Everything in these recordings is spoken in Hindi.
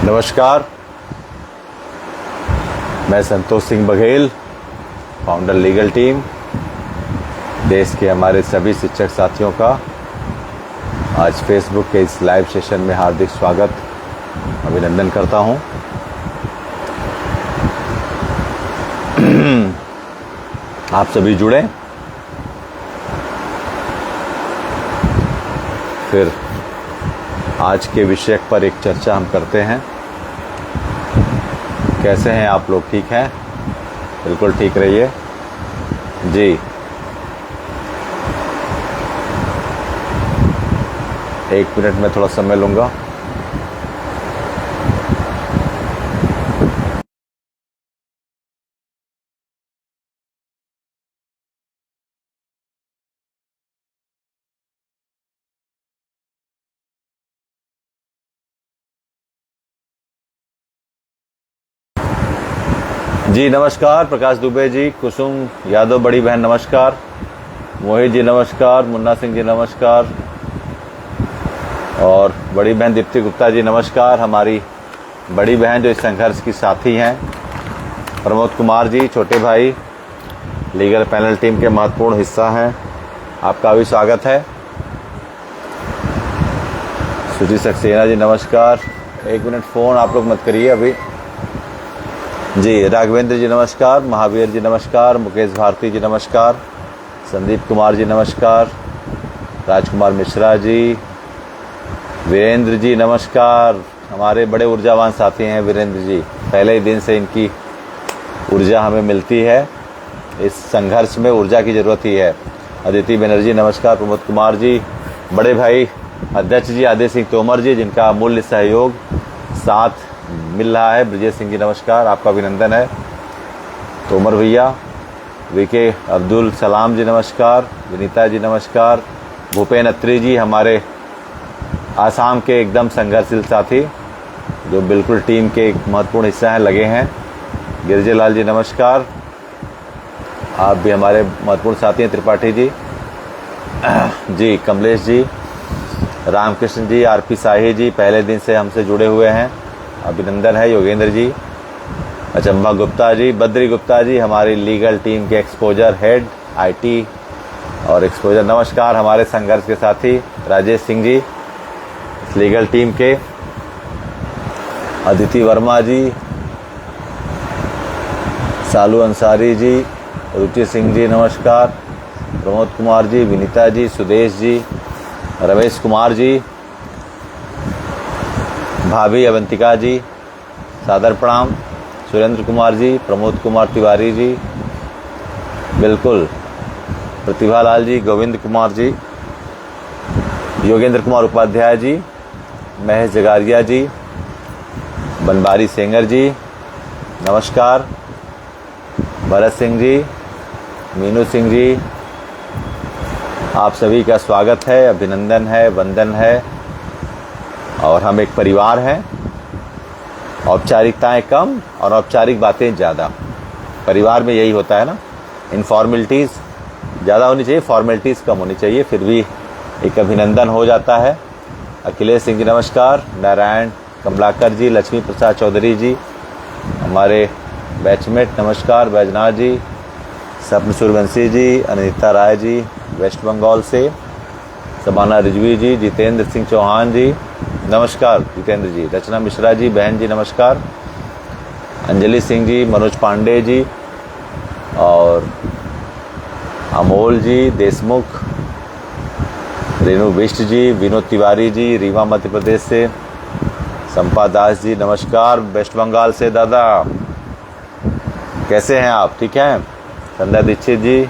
नमस्कार, मैं Santosh Singh Baghel, founder legal team. देश के हमारे सभी शिक्षक साथियों का आज फेसबुक के इस लाइव सेशन में हार्दिक स्वागत, अभिनंदन करता हूं। आप सभी जुड़े, फिर आज के विषय पर एक चर्चा हम करते हैं। कैसे हैं आप लोग? ठीक हैं? बिल्कुल ठीक रहिए जी। एक मिनट में थोड़ा समय लूँगा। जी नमस्कार, प्रकाश दुबे जी, कुसुम यादव बड़ी बहन नमस्कार, मोहित जी नमस्कार, मुन्ना सिंह जी नमस्कार, और बड़ी बहन दीप्ति गुप्ता जी नमस्कार। हमारी बड़ी बहन जो इस संघर्ष की साथी हैं, प्रमोद कुमार जी छोटे भाई, लीगल पैनल टीम के महत्वपूर्ण हिस्सा हैं, आपका भी स्वागत है। सुजी सक्सेना जी नमस्कार। एक मिनट फ़ोन आप लोग मत करिए अभी जी। राघवेंद्र जी नमस्कार, महावीर जी नमस्कार, मुकेश भारती जी नमस्कार, संदीप कुमार जी नमस्कार, राजकुमार मिश्रा जी, वीरेंद्र जी नमस्कार। हमारे बड़े ऊर्जावान साथी हैं वीरेंद्र जी, पहले ही दिन से इनकी ऊर्जा हमें मिलती है। इस संघर्ष में ऊर्जा की ज़रूरत ही है। अदिति बनर्जी नमस्कार, प्रमोद कुमार जी, बड़े भाई अध्यक्ष जी आदित्य सिंह तोमर जी, जिनका अमूल्य सहयोग साथ मिल रहा है, ब्रजेश सिंह जी नमस्कार, आपका अभिनंदन है। तोमर भैया, वीके अब्दुल सलाम जी नमस्कार, विनीता जी नमस्कार, भूपेन अत्री जी हमारे आसाम के एकदम संघर्षशील साथी जो बिल्कुल टीम के एक महत्वपूर्ण हिस्सा हैं, लगे हैं। गिरजेलाल जी नमस्कार, आप भी हमारे महत्वपूर्ण साथी हैं। त्रिपाठी जी जी, कमलेश जी, रामकृष्ण जी, आरपी साही जी पहले दिन से हमसे जुड़े हुए हैं, अभिनंदन है। योगेंद्र जी, अचंबा गुप्ता जी, बद्री गुप्ता जी हमारी लीगल टीम के एक्सपोजर हेड आईटी और एक्सपोजर नमस्कार। हमारे संघर्ष के साथी राजेश सिंह जी लीगल टीम के, अदिति वर्मा जी, सालू अंसारी जी, रुचि सिंह जी नमस्कार, प्रमोद कुमार जी, विनीता जी, सुदेश जी, रमेश कुमार जी, भाभी अवंतिका जी सादर प्रणाम, सुरेंद्र कुमार जी, प्रमोद कुमार तिवारी जी, बिल्कुल, प्रतिभा लाल जी, गोविंद कुमार जी, योगेंद्र कुमार उपाध्याय जी, महेश जगारिया जी, बनवारी सेंगर जी नमस्कार, भरत सिंह जी, मीनू सिंह जी, आप सभी का स्वागत है, अभिनंदन है, वंदन है। और हम एक परिवार हैं, औपचारिकताएं कम और औपचारिक बातें ज़्यादा। परिवार में यही होता है ना, इनफॉर्मेलिटीज़ ज़्यादा होनी चाहिए, फॉर्मेलिटीज़ कम होनी चाहिए, फिर भी एक अभिनंदन हो जाता है। अखिलेश सिंह जी नमस्कार, नारायण कमलाकर जी, लक्ष्मी प्रसाद चौधरी जी हमारे बैचमेट नमस्कार, बैजनाथ जी, स्वप्न सूर्यवंशी जी, अनिता राय जी वेस्ट बंगाल से, सबाना रिजवी जी, जितेंद्र सिंह चौहान जी नमस्कार, जितेंद्र जी, रचना मिश्रा जी बहन जी नमस्कार, अंजलि सिंह जी, मनोज पांडे जी और अमोल जी देशमुख, रेणु बिष्ट जी, विनोद तिवारी जी, रीवा मध्य प्रदेश से, संपा दास जी नमस्कार, वेस्ट बंगाल से। दादा कैसे हैं आप? ठीक हैं? संध्या दीक्षित जी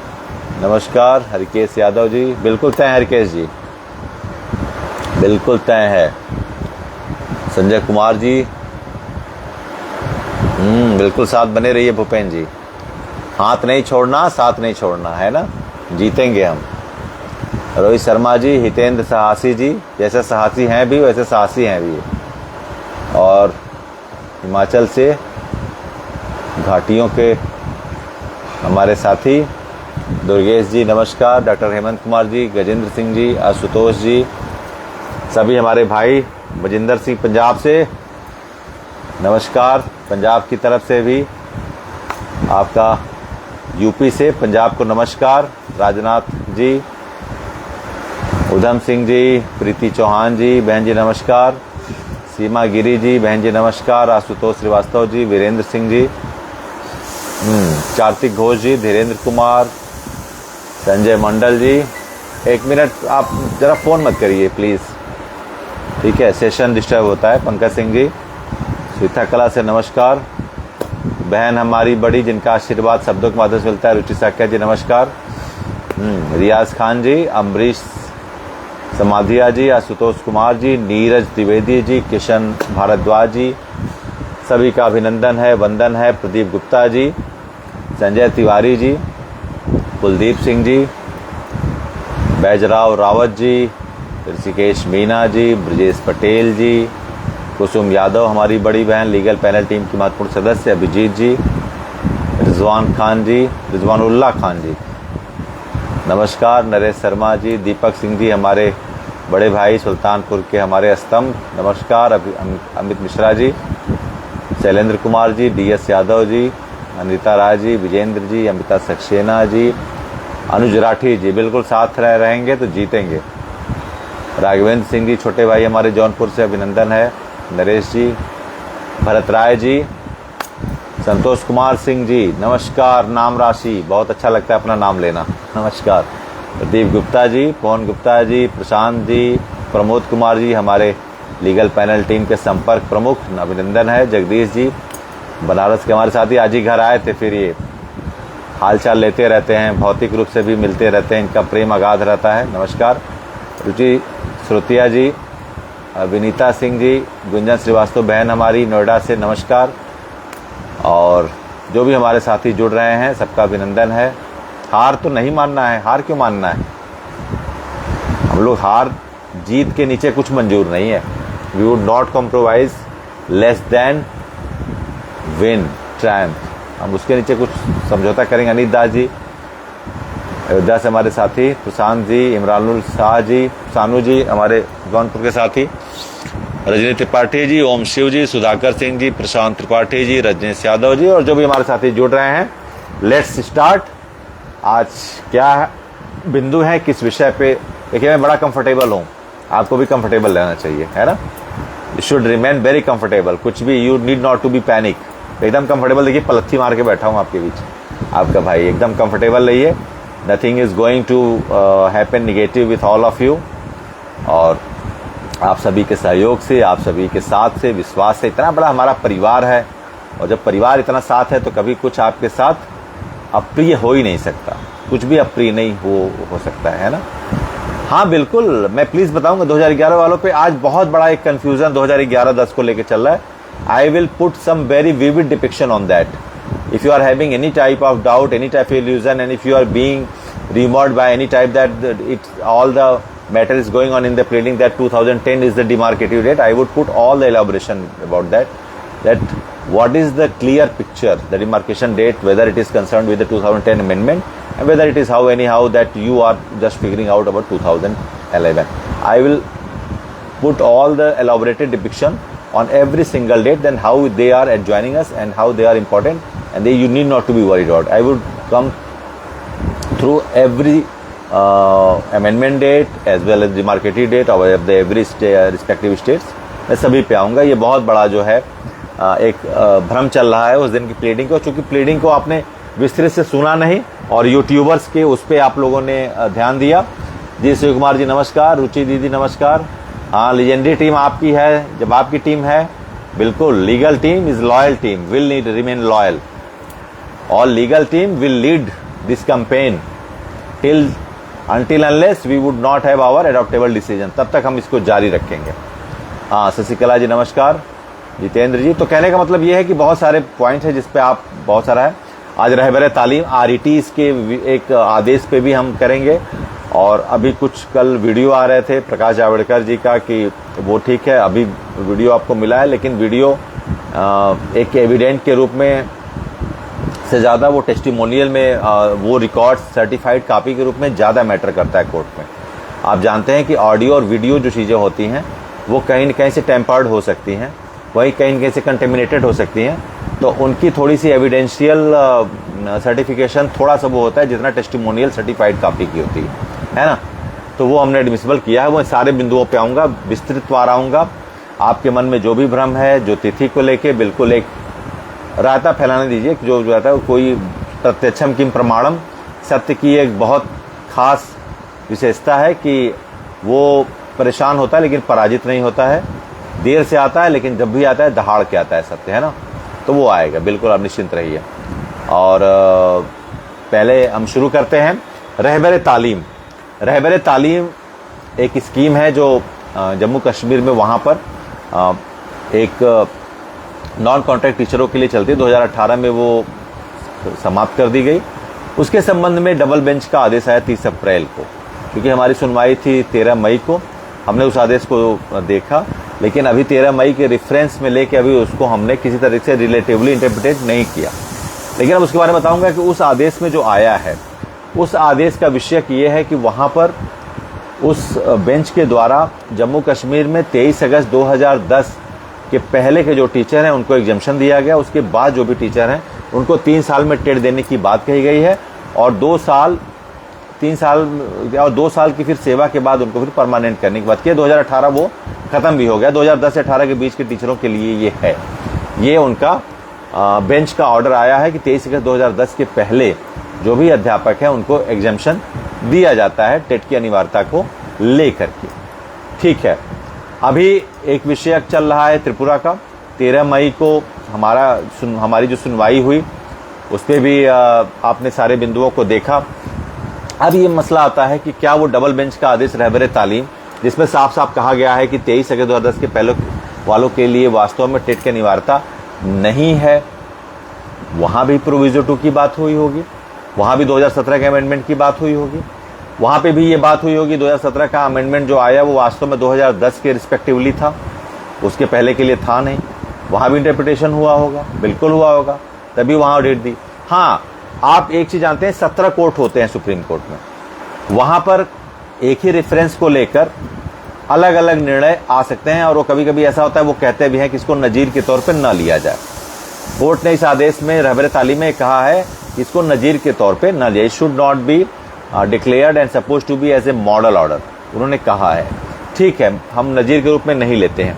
नमस्कार, हरिकेश यादव जी, बिल्कुल तय है हरिकेश जी, बिल्कुल तय है। संजय कुमार जी, बिल्कुल साथ बने रहिए। भूपेन जी, हाथ नहीं छोड़ना, साथ नहीं छोड़ना, है ना, जीतेंगे हम। रोहित शर्मा जी, हितेंद्र साहसी जी, जैसे साहसी हैं भी वैसे साहसी हैं भी। और हिमाचल से घाटियों के हमारे साथी दुर्गेश जी नमस्कार, डॉक्टर हेमंत कुमार जी, गजेंद्र सिंह जी, आशुतोष जी, सभी हमारे भाई, बजिंदर सिंह पंजाब से, नमस्कार। पंजाब की तरफ से भी आपका, यूपी से पंजाब को नमस्कार। राजनाथ जी, उधम सिंह जी, प्रीति चौहान जी, बहन जी नमस्कार। सीमा गिरी जी, बहन जी नमस्कार। आशुतोष श्रीवास्तव जी, वीरेंद्र सिंह जी, कार्तिक घोष जी, धीरेन्द्र कुमार, संजय मंडल जी। 1 मिनट आप ज़रा फ़ोन मत करिए प्लीज़, ठीक है, सेशन डिस्टर्ब होता है। पंकज सिंह जी, स्विता कला से नमस्कार। बहन हमारी बड़ी, जिनका आशीर्वाद शब्दों के माध्यम से मिलता है, रुचि साक्या जी नमस्कार। रियाज खान जी, अमरीश समाधिया जी, आशुतोष कुमार जी, नीरज द्विवेदी जी, किशन भारद्वाज जी, सभी का अभिनंदन है, वंदन है। प्रदीप गुप्ता जी, संजय तिवारी जी, कुलदीप सिंह जी, बैजराव रावत जी, ऋषिकेश मीना जी, ब्रजेश पटेल जी, कुसुम यादव हमारी बड़ी बहन, लीगल पैनल टीम की महत्वपूर्ण सदस्य अभिजीत जी, रिजवान खान जी, रिजवानुल्लाह खान जी नमस्कार। नरेश शर्मा जी, दीपक सिंह जी हमारे बड़े भाई, सुल्तानपुर के हमारे स्तंभ नमस्कार। अमित मिश्रा जी, शैलेंद्र कुमार जी, DS यादव जी, अनिता राय जी, विजेंद्र जी, अमिता सक्सेना जी, अनुज राठी जी, बिल्कुल साथ रहेंगे तो जीतेंगे। राघवेंद्र सिंह जी, छोटे भाई हमारे जौनपुर से अभिनंदन है। नरेश जी, भरत राय जी, संतोष कुमार सिंह जी नमस्कार। नाम राशि, बहुत अच्छा लगता है अपना नाम लेना, नमस्कार। प्रदीप गुप्ता जी, पवन गुप्ता जी, प्रशांत जी, प्रमोद कुमार जी हमारे लीगल पैनल टीम के संपर्क प्रमुख, अभिनंदन है। जगदीश जी बनारस के हमारे साथी, आज ही घर आए थे, फिर ये हालचाल लेते रहते हैं, भौतिक रूप से भी मिलते रहते हैं, इनका प्रेम अगाध रहता है, नमस्कार। रुचि श्रुतिया जी, विनीता सिंह जी, गुंजन श्रीवास्तव बहन हमारी नोएडा से नमस्कार। और जो भी हमारे साथी जुड़ रहे हैं सबका अभिनंदन है। हार तो नहीं मानना है, हार क्यों मानना है? हम लोग हार जीत के नीचे कुछ मंजूर नहीं है। We would not compromise less than win triumph, हम उसके नीचे कुछ समझौता करेंगे। अनित दास जी अयोध्या से हमारे साथी, प्रशांत जी, इमरानुल शाह जी, सानू जी हमारे जौनपुर के साथी, रजनी त्रिपाठी जी, ओम शिव जी, सुधाकर सिंह जी, प्रशांत त्रिपाठी जी, रजनीश यादव जी और जो भी हमारे साथी जुड़ रहे हैं। Let's start. आज क्या बिंदु है, किस विषय पे? देखिए मैं बड़ा कंफर्टेबल हूँ, आपको भी कंफर्टेबल रहना चाहिए, है ना? You should remain very comfortable. कुछ भी, you need not to be panic, एकदम कंफर्टेबल। देखिए पलथी मार के बैठा हूँ आपके बीच, आपका भाई, एकदम कंफर्टेबल रहिए। Nothing is going to happen negative with all of you. और आप सभी के सहयोग से, आप सभी के साथ से, विश्वास से, इतना बड़ा हमारा परिवार है, और जब परिवार इतना साथ है तो कभी कुछ आपके साथ अप्रिय हो ही नहीं सकता, कुछ भी अप्रिय नहीं हो सकता है ना? हाँ बिल्कुल, मैं प्लीज बताऊंगा 2011 वालों पे आज बहुत बड़ा एक कंफ्यूजन 2011-10 को लेके चल रहा है। I will put some very vivid depiction on that. If you are having any type of doubt, any type of illusion, and if you are being removed by any type that it's all the matter is going on in the pleading that 2010 is the demarcative date, I would put all the elaboration about that what is the clear picture, the demarcation date, whether it is concerned with the 2010 amendment and whether it is how anyhow that you are just figuring out about 2011. I will put all the elaborated depiction on every single date, then how they are adjoining us and how they are important, and you need not to be worried about. I would come through every amendment date as well as demarcative date of the every respective states. मैं सभी पे आऊँगा। ये बहुत बड़ा जो है एक भ्रम चल रहा है उस दिन की प्लीडिंग को, चूँकि प्लीडिंग को आपने विस्तृत से सुना नहीं और यूट्यूबर्स के उस पर आप लोगों ने ध्यान दिया। जी शिव कुमार जी नमस्कार, रुचि दीदी नमस्कार। हाँ, लीजेंडरी टीम आपकी है, जब आपकी टीम है बिल्कुल, legal team is loyal team, will need remain loyal. All legal team will lead this campaign until unless we would not have our adoptable decision, तब तक हम इसको जारी रखेंगे। हाँ, शशिकला जी नमस्कार, जितेंद्र जी। तो कहने का मतलब ये है कि बहुत सारे पॉइंट है जिस पे आप, बहुत सारा है। आज रहबर तालीम RETs के एक आदेश पे भी हम करेंगे, और अभी कुछ कल वीडियो आ रहे थे प्रकाश जावड़ेकर जी का कि वो ठीक है, अभी वीडियो आपको मिला है, लेकिन वीडियो एक एविडेंट के रूप में से ज़्यादा वो टेस्टिमोनियल में वो रिकॉर्ड सर्टिफाइड कॉपी के रूप में ज़्यादा मैटर करता है कोर्ट में। आप जानते हैं कि ऑडियो और वीडियो जो चीज़ें होती हैं वो कहीं न कहीं से टेम्पर्ड हो सकती हैं, वही कहीं न कहीं से कंटेमिनेटेड हो सकती हैं, तो उनकी थोड़ी सी एविडेंशियल सर्टिफिकेशन थोड़ा सा वो होता है जितना टेस्टिमोनियल सर्टिफाइड कॉपी की होती है ना। तो वो हमने एडमिसिबल किया है। वो सारे बिंदुओं पे आऊँगा, विस्तृतवार आऊँगा। आपके मन में जो भी भ्रम है, जो तिथि को लेके, बिल्कुल एक रायता फैलाने दीजिए। जो रहता है कोई प्रत्यक्षम किम प्रमाणम, सत्य की एक बहुत खास विशेषता है कि वो परेशान होता है लेकिन पराजित नहीं होता है। देर से आता है लेकिन जब भी आता है दहाड़ के आता है सत्य, है ना। तो वो आएगा, बिल्कुल आप निश्चिंत रहिए। और पहले हम शुरू करते हैं रहबर तालीम। रहबर तालीम एक स्कीम है जो जम्मू कश्मीर में वहाँ पर एक नॉन कॉन्ट्रैक्ट टीचरों के लिए चलती है। 2018 में वो समाप्त कर दी गई। उसके संबंध में डबल बेंच का आदेश आया 30 अप्रैल को, क्योंकि हमारी सुनवाई थी 13 मई को। हमने उस आदेश को देखा, लेकिन अभी 13 मई के रेफरेंस में लेके अभी उसको हमने किसी तरह से रिलेटिवली इंटरप्रिटेट नहीं किया। लेकिन अब उसके बारे में बताऊंगा कि उस आदेश में जो आया है, उस आदेश का विषय ये है कि वहाँ पर उस बेंच के द्वारा जम्मू कश्मीर में 23 अगस्त 2010 के पहले के जो टीचर हैं उनको एग्जम्पशन दिया गया। उसके बाद जो भी टीचर हैं उनको 3 साल में टेट देने की बात कही गई है, और 2 साल की फिर सेवा के बाद उनको फिर परमानेंट करने की बात की है। 2018 वो खत्म भी हो गया। 2010 से 18 के बीच के टीचरों के लिए ये है, ये उनका बेंच का ऑर्डर आया है कि 23 अगस्त 2010 के पहले जो भी अध्यापक है उनको एग्जम्पशन दिया जाता है टेट की अनिवार्यता को लेकर के। ठीक है, अभी एक विषय चल रहा है त्रिपुरा का। 13 मई को हमारी जो सुनवाई हुई उस पर भी आपने सारे बिंदुओं को देखा। अब ये मसला आता है कि क्या वो डबल बेंच का आदेश रहबर तालीम, जिसमें साफ साफ कहा गया है कि 23 अगस्त 2010 के पहले वालों के लिए वास्तव में टेट की अनिवार्यता नहीं है, वहाँ भी प्रोविजो 2 की बात हुई होगी, वहाँ भी 2017 के अमेंडमेंट की बात हुई होगी, वहाँ पे भी ये बात हुई होगी 2017 का अमेंडमेंट जो आया वो वास्तव में 2010 के रिस्पेक्टिवली था, उसके पहले के लिए था नहीं। वहाँ भी इंटरप्रिटेशन हुआ होगा, बिल्कुल हुआ होगा, तभी वहाँ डेट दी। हाँ, आप एक चीज जानते हैं, 17 कोर्ट होते हैं सुप्रीम कोर्ट में, वहाँ पर एक ही रेफरेंस को लेकर अलग अलग निर्णय आ सकते हैं। और वो कभी कभी ऐसा होता है, वो कहते भी हैं कि इसको नजीर के तौर पर न लिया जाए। कोर्ट ने इस आदेश में रहबर तालीम में कहा है कि इसको नजीर के तौर पे न लिया, should not be declared and suppose to be as a model order, उन्होंने कहा है। ठीक है, हम नजीर के रूप में नहीं लेते हैं,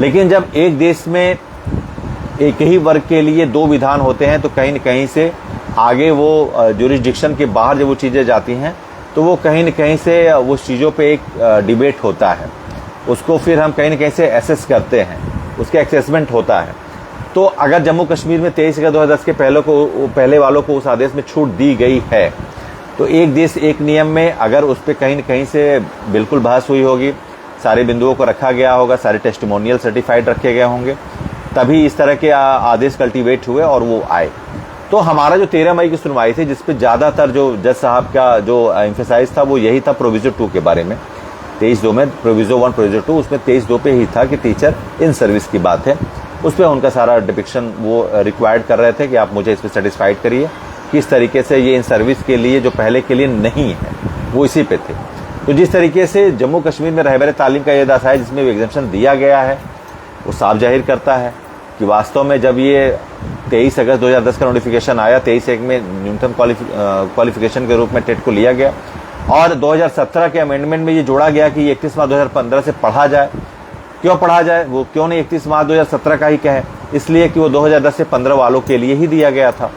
लेकिन जब एक देश में एक ही वर्ग के लिए 2 विधान होते हैं तो कहीं न कहीं से आगे वो ज्यूरिसडिक्शन के बाहर जब वो चीज़ें जाती हैं तो वो कहीं न कहीं से उस चीज़ों पे एक डिबेट होता है, उसको फिर हम कहीं न कहीं से एसेस करते हैं, उसका एसेसमेंट होता है। तो अगर जम्मू कश्मीर में 23 अगस्त 2010 के पहले वालों को उस आदेश में छूट दी गई है, तो एक देश एक नियम में अगर उस पर कहीं न कहीं से बिल्कुल बहस हुई होगी, सारे बिंदुओं को रखा गया होगा, सारे टेस्टिमोनियल सर्टिफाइड रखे गए होंगे, तभी इस तरह के आदेश कल्टीवेट हुए और वो आए। तो हमारा जो 13 मई की सुनवाई थी, जिसपे ज़्यादातर जो जज साहब का जो एम्फेसाइज था वो यही था प्रोविजो 2 के बारे में। 23(2) में प्रोविजो 1 प्रोविजो 2, उसमें 23(2) पे ही था कि टीचर इन सर्विस की बात है। उस पर उनका सारा डिपिक्शन वो रिक्वायर्ड कर रहे थे कि आप मुझे इस पर सेटिस्फाइड करिए किस तरीके से ये इन सर्विस के लिए जो पहले के लिए नहीं है, वो इसी पे थे। तो जिस तरीके से जम्मू कश्मीर में रहबर तालीम का ये दासा है जिसमें एग्जम्पशन दिया गया है, वो साफ जाहिर करता है कि वास्तव में जब ये 23 अगस्त 2010 का नोटिफिकेशन आया, 23(1) में न्यूनतम क्वालिफिकेशन के रूप में टेट को लिया गया, और 2017 के अमेंडमेंट में ये जोड़ा गया कि 31 मार्च 2015 से पढ़ा जाए। क्यों पढ़ा जाए, वो क्यों नहीं 31 मार्च 2017 का ही कहे, इसलिए कि वो 2010 से 15 वालों के लिए ही दिया गया था।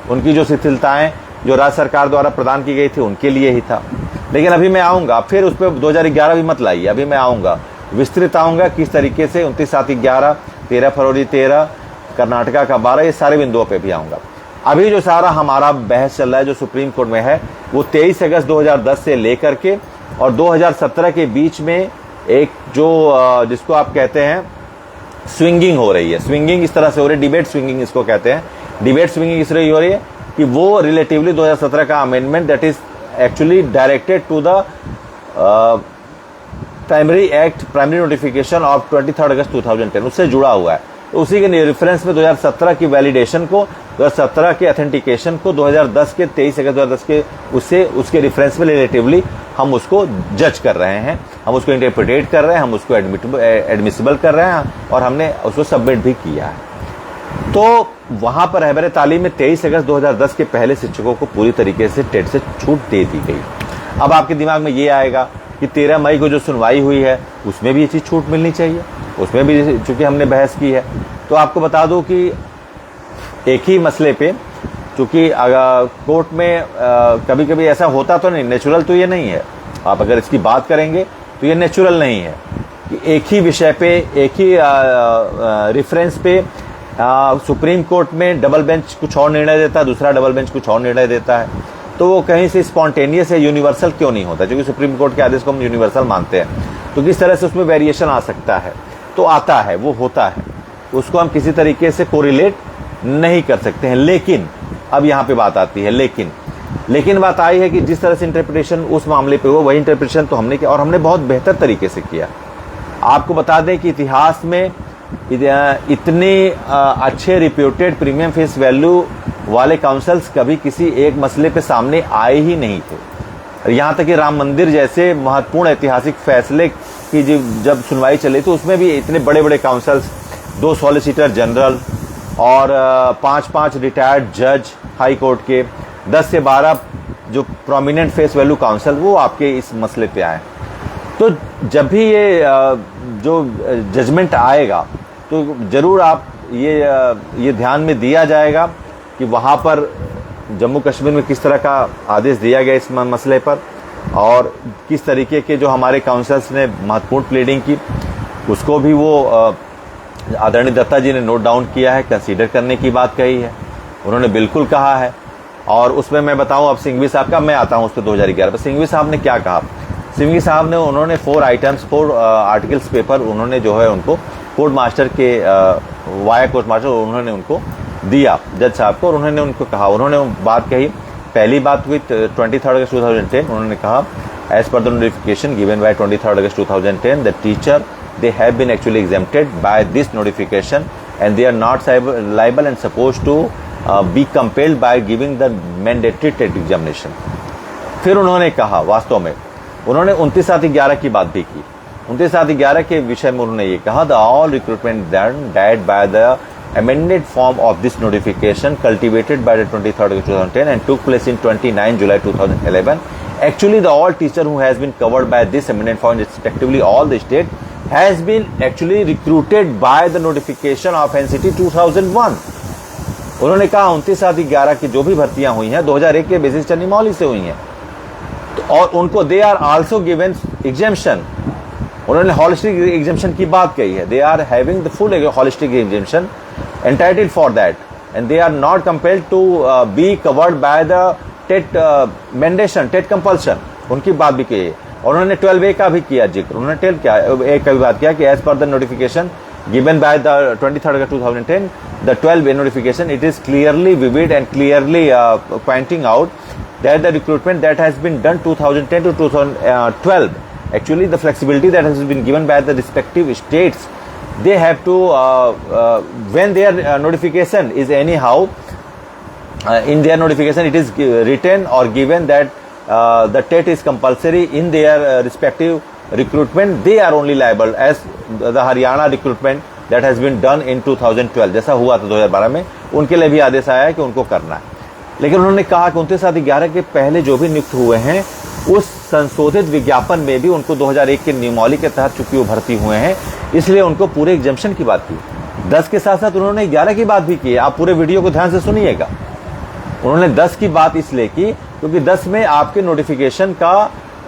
उनकी जो शिथिलताएं जो राज्य सरकार द्वारा प्रदान की गई थी उनके लिए ही था। लेकिन अभी मैं आऊँगा, फिर उस पर 2011 भी मत लाइए, अभी मैं आऊँगा, विस्तृत आऊँगा किस तरीके से 29/7/11, 13 फरवरी 13, कर्नाटका का 12, ये सारे बिंदुओं पे भी आऊँगा। अभी जो सारा हमारा बहस चल रहा है जो सुप्रीम कोर्ट में है, वो 23 अगस्त 2010 से लेकर के और 2017 के बीच में एक जो जिसको आप कहते हैं स्विंगिंग हो रही है। स्विंगिंग इस तरह से हो रही है, डिबेट स्विंगिंग इसको कहते हैं। डिबेट स्विंगिंग इस तरह हो रही है कि वो रिलेटिवली 2017 का amendment that is actually directed to the primary notification of 23 August 2010, उससे जुड़ा हुआ है। तो उसी के रेफरेंस में 2017 की वैलिडेशन को, 2017 के ऑथेंटिकेशन को 2010 के 23 अगस्त 2010 के उसके रेफरेंस में रिलेटिवली हम उसको जज कर रहे हैं, हम उसको इंटरप्रिटेट कर रहे हैं, हम उसको एडमिसिबल कर रहे हैं और हमने उसको सबमिट भी किया है। तो वहां पर रहबर तालीम में 23 अगस्त 2010 के पहले शिक्षकों को पूरी तरीके से टेट से छूट दे दी गई। अब आपके दिमाग में ये आएगा कि 13 मई को जो सुनवाई हुई है उसमें भी ये चीज़ छूट मिलनी चाहिए, उसमें भी चूंकि हमने बहस की है। तो आपको बता दूं कि एक ही मसले पे, चूंकि कोर्ट में कभी कभी ऐसा होता तो नहीं, नेचुरल तो ये नहीं है, आप अगर इसकी बात करेंगे तो ये नेचुरल नहीं है कि एक ही विषय पे, एक ही रेफरेंस पे सुप्रीम कोर्ट में डबल बेंच कुछ और निर्णय देता है, दूसरा डबल बेंच कुछ और निर्णय देता है। तो वो कहीं से स्पॉन्टेनियस या यूनिवर्सल क्यों नहीं होता, क्योंकि सुप्रीम कोर्ट के आदेश को हम यूनिवर्सल मानते हैं। तो किस तरह से उसमें वेरिएशन आ सकता है, तो आता है, वो होता है, उसको हम किसी तरीके से कोरिलेट नहीं कर सकते हैं। लेकिन अब यहाँ पे बात आती है, लेकिन बात आई है कि जिस तरह से इंटरप्रिटेशन उस मामले पे हो, वही इंटरप्रिटेशन तो हमने किया और हमने बहुत बेहतर तरीके से किया। आपको बता दें कि इतिहास में इतने अच्छे रिप्यूटेड प्रीमियम फेस वैल्यू वाले काउंसिल्स कभी किसी एक मसले पे सामने आए ही नहीं थे। यहाँ तक कि राम मंदिर जैसे महत्वपूर्ण ऐतिहासिक फैसले की जब सुनवाई चली तो उसमें भी इतने बड़े बड़े काउंसिल्स, 2 सॉलिसिटर जनरल और 5 रिटायर्ड जज हाई कोर्ट के, 10 से 12 जो प्रोमिनेंट फेस वैल्यू काउंसिल, वो आपके इस मसले पे आए। तो जब भी ये जो जजमेंट आएगा तो जरूर आप ये ध्यान में दिया जाएगा कि वहाँ पर जम्मू कश्मीर में किस तरह का आदेश दिया गया इस मसले पर, और किस तरीके के जो हमारे काउंसिल्स ने महत्वपूर्ण प्लीडिंग की, उसको भी वो आदरणीय दत्ता जी ने नोट डाउन किया है, कंसीडर करने की बात कही है, उन्होंने बिल्कुल कहा है। और उसमें मैं बताऊं, अब सिंघवी साहब का मैं आता हूं उस पर 2011 पर। सिंघवी साहब ने क्या कहा, सिंघवी साहब ने उन्होंने 4 आइटम्स 4 आर्टिकल्स पेपर उन्होंने जो है उनको कोर्ट मास्टर के वाया कोर्ट मास्टर उन्होंने उनको दिया जज साहब को, और उन्होंने उनको कहा, उन्होंने बात कही। पहली बात हुई 23 अगस्त 2010, उन्होंने कहा as per the notification given by 23 August 2010 the teacher they have been actually exempted by this notification and they are not liable and supposed to be compelled by giving the mandatory TET examination। फिर उन्होंने कहा, वास्तव में उन्होंने 29/7/11 की बात भी की। 29/7/11 के विषय में उन्होंने ये कहा, the all recruitment done by the amended form of this notification cultivated by the 23rd of 2010 and took place in 29 July 2011। Actually the all teacher who has been covered by this amended form, respectively all the state, has been actually recruited by the notification of NCT 2001। उन्होंने कहा 29/7/11 की जो भी भर्तियां हुई हैं 2001 के बेसिस चन्नी मौली से हुई हैं, तो और उनको they are also given exemption. उन्होंने हॉलिस्टिक एग्जेम्पशन की बात कही है, they are having the full holistic exemption, entitled for that, and they are not compelled to be covered by the TET mandation, TET compulsion, उनकी बात भी कही है। और उन्होंने 12A का भी किया जिक्र, उन्होंने 12A का भी बात किया कि as per the notification given by the 23rd of 2010 the 12A notification it is clearly vivid and clearly pointing out that the recruitment that has been done 2010 to 2012, actually the flexibility that has been given by the respective states, they have to when their notification is anyhow in their notification it is written or given that the TET is compulsory in their respective recruitment, they are only liable as the Haryana recruitment that has been done in 2012, जैसा हुआ था 2012 में, उनके लिए भी आदेश आया है कि उनको करना है। लेकिन उन्होंने कहा कि 29/7/11 के पहले जो भी नियुक्त हुए हैं उस संशोधित विज्ञापन में भी उन्होंने 2001 के नियमावली के तहत चूंकि वो भर्ती हुए हैं, इसलिए उनको पूरे एग्जेम्पशन की बात की। 10 के साथ साथ उन्होंने 11 की बात भी की है, आप पूरे वीडियो को ध्यान से सुनिएगा। उन्होंने 10 की बात इसलिए की क्योंकि 10 में आपके नोटिफिकेशन का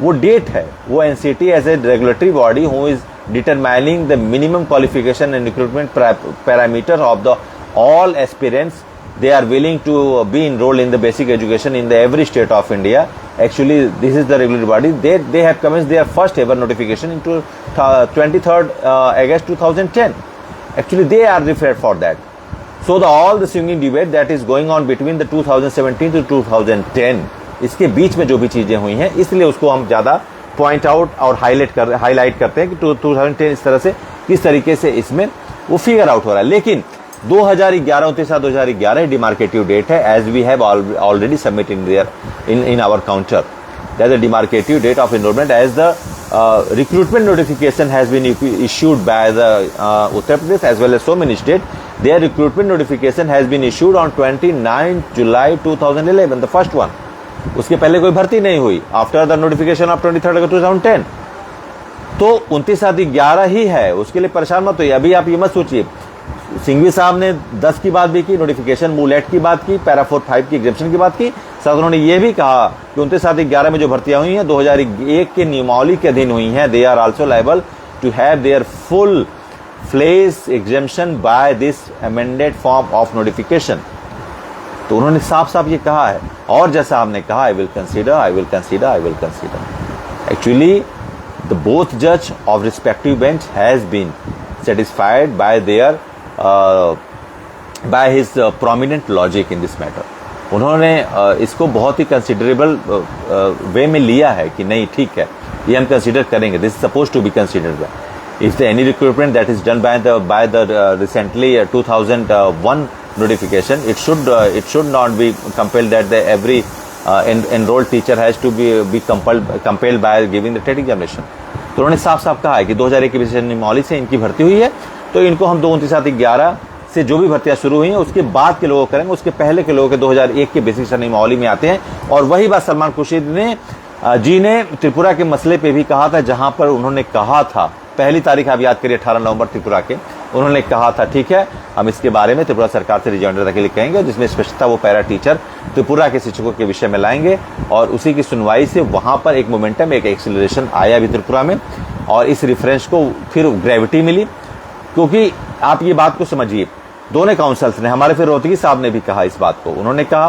वो डेट है, वो NCT as a regulatory body who is determining the minimum qualification and recruitment parameter of the all aspirants they are willing to be enrolled in the basic education in the every state of India. Actually this is the regulatory body, they have commenced their first ever notification into 23rd August 2010. Actually they are referred for that. So all the swinging debate that is going on between the 2017 to 2010, इसके बीच में जो भी चीजें हुई हैं, इसलिए उसको हम ज्यादा पॉइंट आउट और हाईलाइट करते हैं कि 2010 इस तरह से किस तरीके से इसमें वो फिगर आउट हो रहा है। लेकिन 2011 डिमार्केटिव डेट है, as we have already submit in our counter. that the demarcative date of enrollment as the recruitment notification has been issued by the Uttar Pradesh as well as so many states. Their recruitment notification has been issued on 29 July 2011, the first one. उसके पहले कोई भर्ती नहीं हुई, after the notification of 23 August 2010. तो 29/11 ही है, उसके लिए परेशान मत होइए. अभी आप ये मत सोचिए, सिंघवी साहब ने 10 की बात भी की, नोटिफिकेशन मूलेट की बात की, पैरा 4-5 की एग्जामिशन की बात की. साथ उन्होंने ये भी कहा कि 29/11 में जो भर्तियां हुई हैं 2001 के नियमावली के अधीन हुई हैं, they are also liable to have their full fledge examination by this amended form of notification. तो उन्होंने साफ साफ ये कहा है. और जैसा आपने कहा, I will consider, I will consider, I will consider. Actually the both जज of respective bench has been satisfied by their by his prominent logic in this matter. उन्होंने इसको बहुत ही कंसिडरेबल वे में लिया है कि नहीं ठीक है, ये हम कंसिडर करेंगे. This is suppose to be considered. If the any recruitment that is done by the recently 2001 notification, it should not be compelled that the every enrolled teacher has to be compelled by giving the TET examination. तो उन्होंने साफ साफ कहा है कि 2001 की विशेष नियमावली से इनकी भर्ती हुई है, तो इनको हम 29/11 से जो भी भर्तियां शुरू हुई हैं उसके बाद के लोगों करेंगे. उसके पहले के लोगों के 2001 के बेसिक नियमावली में आते हैं. और वही बात सलमान खुर्शीद जी ने त्रिपुरा के मसले पे भी कहा था, जहां पर उन्होंने कहा था, पहली तारीख आप याद करिए 18 नवंबर त्रिपुरा के, उन्होंने कहा था ठीक है हम इसके बारे में त्रिपुरा सरकार से रिजॉइंडर के लिए कहेंगे, जिसमें स्पष्टता वो पैरा टीचर त्रिपुरा के शिक्षकों के विषय में लाएंगे. और उसी की सुनवाई से वहां पर एक मोमेंटम, एक एक्सीलरेशन आया भी त्रिपुरा में. और इस रिफरेंस को फिर ग्रेविटी मिली. क्योंकि आप ये बात को समझिए, दोनों काउंसिल्स ने, हमारे फिर रोहतगी साहब ने भी कहा इस बात को. उन्होंने कहा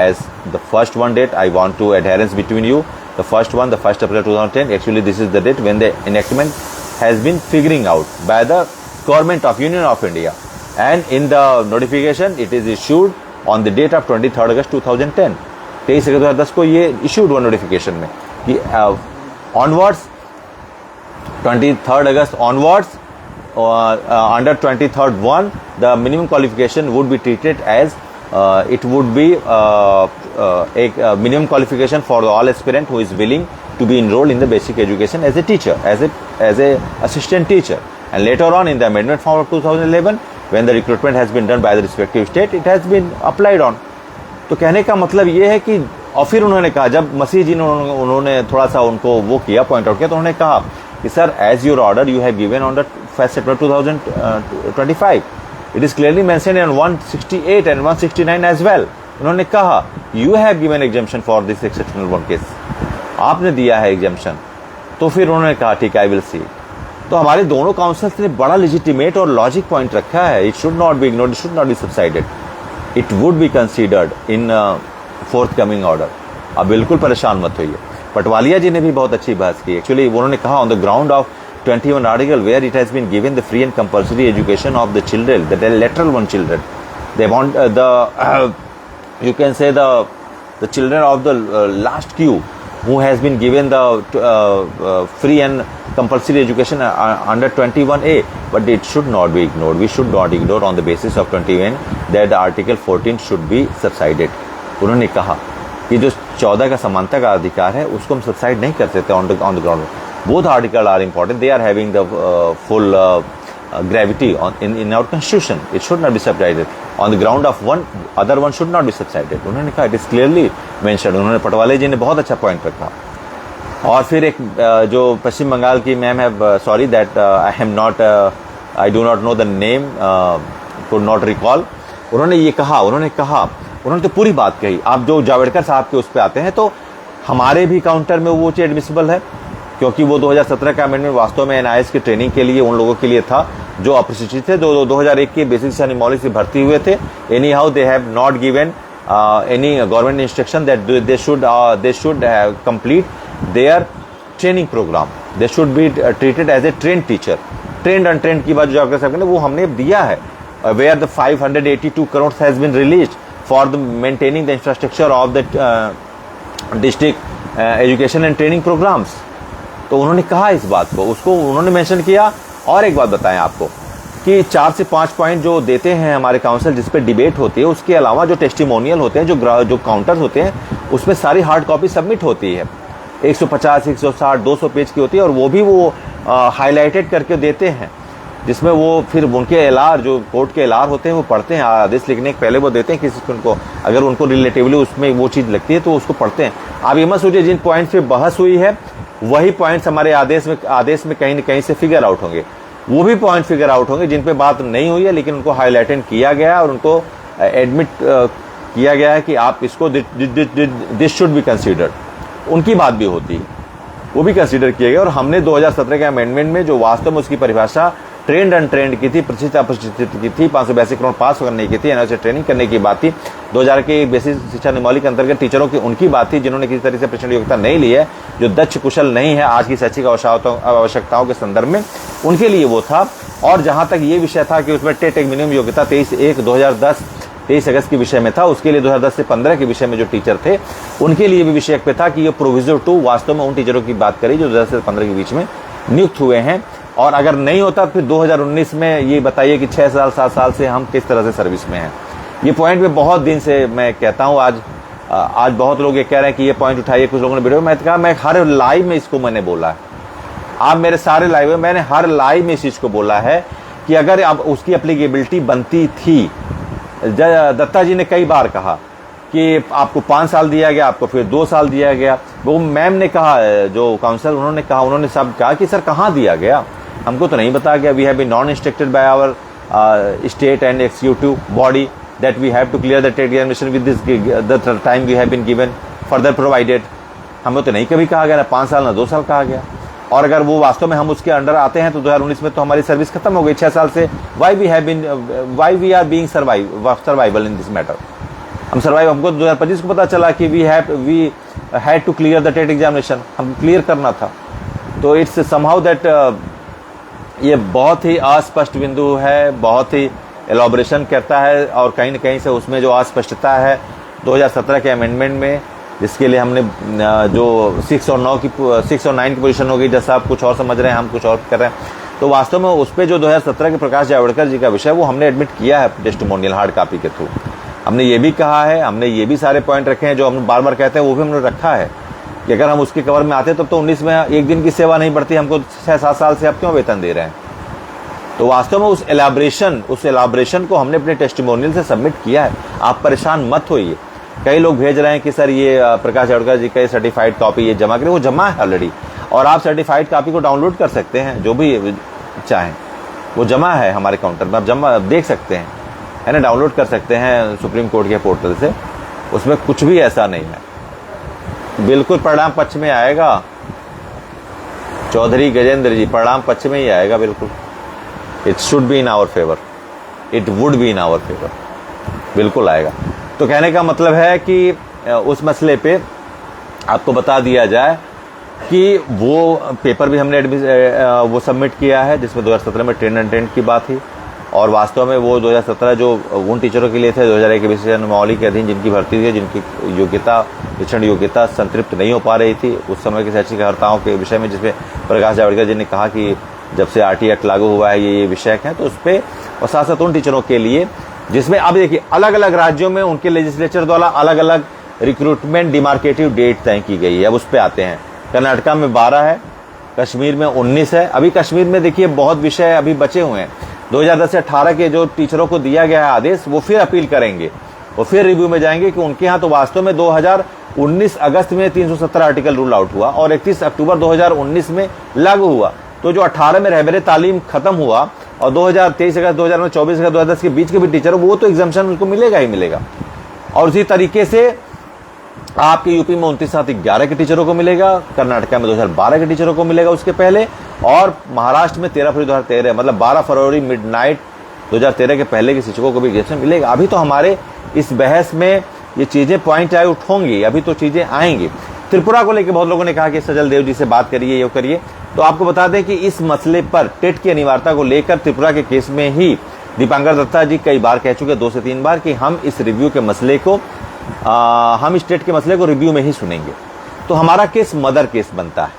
as the first one date I want to adherence between you, the first one, the 1 April 2010. Actually this is the date when the enactment has been figuring out by the government of union of India, and in the notification it is issued on the date of 23 August 2010. 23 August 2010 को ये इशूड हुआ नोटिफिकेशन में कि onwards 23 August onwards, under 23rd one, the minimum qualification would be treated as it would be a minimum qualification for all aspirant who is willing to be enrolled in the basic education as a teacher, as a assistant teacher. And later on in the amendment form of 2011, when the recruitment has been done by the respective state, it has been applied on. तो कहने का मतलब ये है कि, और फिर उन्होंने कहा, जब मसीह जी ने उन्होंने थोड़ा सा उनको वो किया, पॉइंट आउट किया, तो उन्होंने कहा कि sir as your order you have given on the 1 September 2025, it is clearly mentioned in 168 and 169 as well. उन्होंने कहा you have given exemption for this exceptional one case, आपने दिया है एग्जाम्पशन. तो फिर उन्होंने कहा ठीक, आई विल सी. तो हमारे दोनों काउंसिल्स ने बड़ा लेजिटिमेट और लॉजिक पॉइंट रखा है. It should not be ignored, it should not B subsided, it would be considered in fourth coming order. अब बिल्कुल परेशान मत होइए. पटवालिया जी ने भी बहुत अच्छी बात की. एक्चुअली उन्होंने कहा on the ground of 21 article where it has been given the free and compulsory education of the children, the lateral one children, they want you can say the children of the last queue who has been given the free and compulsory education under 21A, but it should not be ignored. We should not ignore on the basis of 21 that the article 14 should be subsided. उन्होंने कहा कि जो 14 का समानता का अधिकार है उसको हम सबसाइड नहीं कर सकते on the ground. Both articles are important. They are having the full gravity in our constitution. It should not be subsided on the ground of one. Other one should not be subsided. उन्होंने कहा it is clearly mentioned. उन्होंने पटवाले जी ने बहुत अच्छा पॉइंट रखा. और फिर एक जो पश्चिम बंगाल की मैम है, sorry that I do not know the name, could not recall. उन्होंने ये कहा, उन्होंने तो पूरी बात कही. आप जो जावड़ेकर साहब के उस पर आते हैं, तो हमारे भी काउंटर में वो चीज एडमिसिबल है, क्योंकि वो 2017 का अमेंडमेंट वास्तव में एनआईएस की ट्रेनिंग के लिए उन लोगों के लिए था जो अप्रशिक्षित थे, जो 2001 के बेसिक शिक्षा नियमावली से भर्ती हुए थे. Anyhow they have not given any government instruction that they should complete their training programme. They should be treated as a train teacher. Trained untrained की बात जो आपके सामने वो हमने दिया है, where the 582 crores has been released for the maintaining the infrastructure of the district education and training programmes. तो उन्होंने कहा इस बात को, उसको उन्होंने मेंशन किया. और एक बात बताएं आपको कि 4 से 5 पॉइंट जो देते हैं हमारे काउंसिल, जिस पे डिबेट होती है, उसके अलावा जो टेस्टिमोनियल होते हैं, जो काउंटर्स होते हैं, उसमें सारी हार्ड कॉपी सबमिट होती है, 150, 160, 200 पेज की होती है, और वो भी वो हाईलाइटेड करके देते हैं, जिसमें वो फिर उनके एलआर, जो कोर्ट के एलआर होते हैं, वो पढ़ते हैं। आदेश लिखने के पहले वो देते हैं किसी उनको, अगर उनको रिलेटिवली उसमें वो चीज़ लगती है तो उसको पढ़ते हैं। आप ये मत सोचिए जिन पॉइंट्स पे बहस हुई है वही पॉइंट्स हमारे आदेश में कहीं न कहीं से फिगर आउट होंगे। वो भी पॉइंट फिगर आउट होंगे जिन पे बात नहीं हुई है, लेकिन उनको हाईलाइटेड किया गया और उनको एडमिट किया गया है कि आप इसको दिस शुड बी कंसीडर्ड। उनकी बात भी होती है, वो भी कंसीडर किया गया। और हमने 2017 के अमेंडमेंट में जो वास्तव में उसकी परिभाषा ट्रेंड अनट्रेंड की थी, प्रशिक्षित अप्रशिक्षित की थी, 582 करोड़ पास करने की थी, एनओसी ट्रेनिंग करने की बात थी, 2000 के बेसिक शिक्षा नियमावली के अंतर्गत टीचरों की उनकी बात थी जिन्होंने किसी तरह से प्रशिक्षण योग्यता नहीं ली है, जो दक्ष कुशल नहीं है आज की शैक्षिक आवश्यकताओं के संदर्भ में, उनके लिए वो था। और जहां तक ये विषय था कि उसमें टेट एक मिनिमम योग्यता 23 अगस्त के विषय में था, उसके लिए 2010 से 15 के विषय में जो टीचर थे उनके लिए भी विषय पे था कि ये प्रोविजन 2 वास्तव में उन टीचरों की बात करी जो 2010 से 15 के बीच में नियुक्त हुए हैं। और अगर नहीं होता फिर 2019 में ये बताइए कि 6 साल 7 साल से हम किस तरह से सर्विस में हैं। ये पॉइंट में बहुत दिन से मैं कहता हूँ, आज बहुत लोग ये कह रहे हैं कि ये पॉइंट उठाइए, कुछ लोगों ने वीडियो में कहा, मैं हर लाइव में इसको मैंने बोला है, आप मेरे सारे लाइव में मैंने हर लाइव में इस चीज को बोला है कि अगर अब उसकी एप्लीकेबिलिटी बनती थी, दत्ता जी ने कई बार कहा कि आपको 5 साल दिया गया, आपको फिर 2 साल दिया गया। वो मैम ने कहा, जो काउंसलर उन्होंने सब कहा कि सर कहाँ दिया गया, हमको तो नहीं बताया गया। We have been non instructed by our state and executive body that we have to clear the TET examination with this the time we have been given further provided. हमें तो नहीं कभी कहा गया, ना 5 साल ना 2 साल कहा गया। और अगर वो वास्तव में हम उसके अंडर आते हैं तो 2019 में तो हमारी सर्विस खत्म हो गई 6 साल से। Why we are being survival in this matter. हम सर्वाइव, हमको 2025 को पता चला कि we had to clear the TET examination, हम क्लियर करना था। तो इट्स समहाउ दैट ये बहुत ही अस्पष्ट बिंदु है, बहुत ही एलॉबरेशन करता है, और कहीं न कहीं से उसमें जो अस्पष्टता है 2017 के अमेंडमेंट में, जिसके लिए हमने जो 6 और 9 की पोजीशन हो गई, जैसा आप कुछ और समझ रहे हैं हम कुछ और कर रहे हैं, तो वास्तव में उस पर जो 2017 के प्रकाश जावड़ेकर जी का विषय वो हमने एडमिट किया है टेस्टिमोनियल हार्ड कॉपी के थ्रू। हमने ये भी कहा है, हमने ये भी सारे पॉइंट रखे हैं जो हम बार बार कहते हैं, वो भी हमने रखा है कि अगर हम उसके कवर में आते तब तो 19 में एक दिन की सेवा नहीं बढ़ती, हमको 6-7 साल से आप क्यों वेतन दे रहे हैं। तो वास्तव में उस एलाब्रेशन को हमने अपने टेस्टिमोनियल से सबमिट किया है। आप परेशान मत होइए। कई लोग भेज रहे हैं कि सर ये प्रकाश जावड़ेकर जी का सर्टिफाइड कॉपी ये जमा करें, वो जमा है ऑलरेडी, और आप सर्टिफाइड कॉपी को डाउनलोड कर सकते हैं, जो भी चाहें, वो जमा है हमारे काउंटर में, आप देख सकते हैं, है ना, डाउनलोड कर सकते हैं सुप्रीम कोर्ट के पोर्टल से। उसमें कुछ भी ऐसा नहीं है, बिल्कुल परिणाम पक्ष में आएगा। चौधरी गजेंद्र जी, परिणाम पक्ष में ही आएगा, बिल्कुल। It should be in our favour, it would be in our favour, बिल्कुल आएगा। तो कहने का मतलब है कि उस मसले पे आपको बता दिया जाए कि वो पेपर भी हमने वो सबमिट किया है जिसमें 2017 में ट्रेंड एंड ट्रेंड की बात थी, और वास्तव में वो 2017 जो उन टीचरों के लिए थे 2001 के विशेष नियमावली के अधीन जिनकी भर्ती थी, जिनकी योग्यता शिक्षण योग्यता संतृप्त नहीं हो पा रही थी उस समय की शैक्षिक अर्हताओं के विषय में, जिसमें प्रकाश जावड़ेकर जी ने कहा कि जब से RT एक्ट लागू हुआ है ये विषय हैं, तो उस पर और साथ साथ उन टीचरों के लिए जिसमें अब देखिए अलग अलग राज्यों में उनके लेजिस्लेचर द्वारा अलग अलग रिक्रूटमेंट डिमार्केटिव डेट तय की गई है। अब उस पर आते हैं, कर्नाटका में 12 है, कश्मीर में 19 है। अभी कश्मीर में देखिए बहुत विषय अभी बचे हुए हैं। 2010 से 18 के जो टीचरों को दिया गया है आदेश, वो फिर अपील करेंगे, वो फिर रिव्यू में जाएंगे कि उनके यहाँ तो वास्तव में 2019 अगस्त में 317 आर्टिकल रूल आउट हुआ और 31 अक्टूबर 2019 में लागू हुआ। तो जो 18 में रहबरे तालीम खत्म हुआ और 2023 अगस्त 2024 अगस्त 2010 के बीच के भी टीचर, वो तो एग्जाम्पशन उनको मिलेगा ही मिलेगा। और उसी तरीके से आपके यूपी में 29/7/11 के टीचरों को मिलेगा, कर्नाटका में 2012 के टीचरों को मिलेगा उसके पहले, और महाराष्ट्र में 13 फरवरी 2013, मतलब 12 फरवरी मिडनाइट 2013 के पहले के शिक्षकों को भी एग्जाम्पशन मिलेगा। अभी तो हमारे इस बहस में ये चीजें पॉइंट आउट होंगी, अभी तो चीजें आएंगी। त्रिपुरा को लेकर बहुत लोगों ने कहा कि सजल देव जी से बात करिए, ये करिए। तो आपको बता दें कि इस मसले पर टेट की अनिवार्यता को लेकर त्रिपुरा के केस में ही दीपांकर दत्ता जी कई बार कह चुके, 2 से 3 बार, कि हम इस रिव्यू के मसले को हम इस टेट के मसले को रिव्यू में ही सुनेंगे। तो हमारा केस मदर केस बनता है।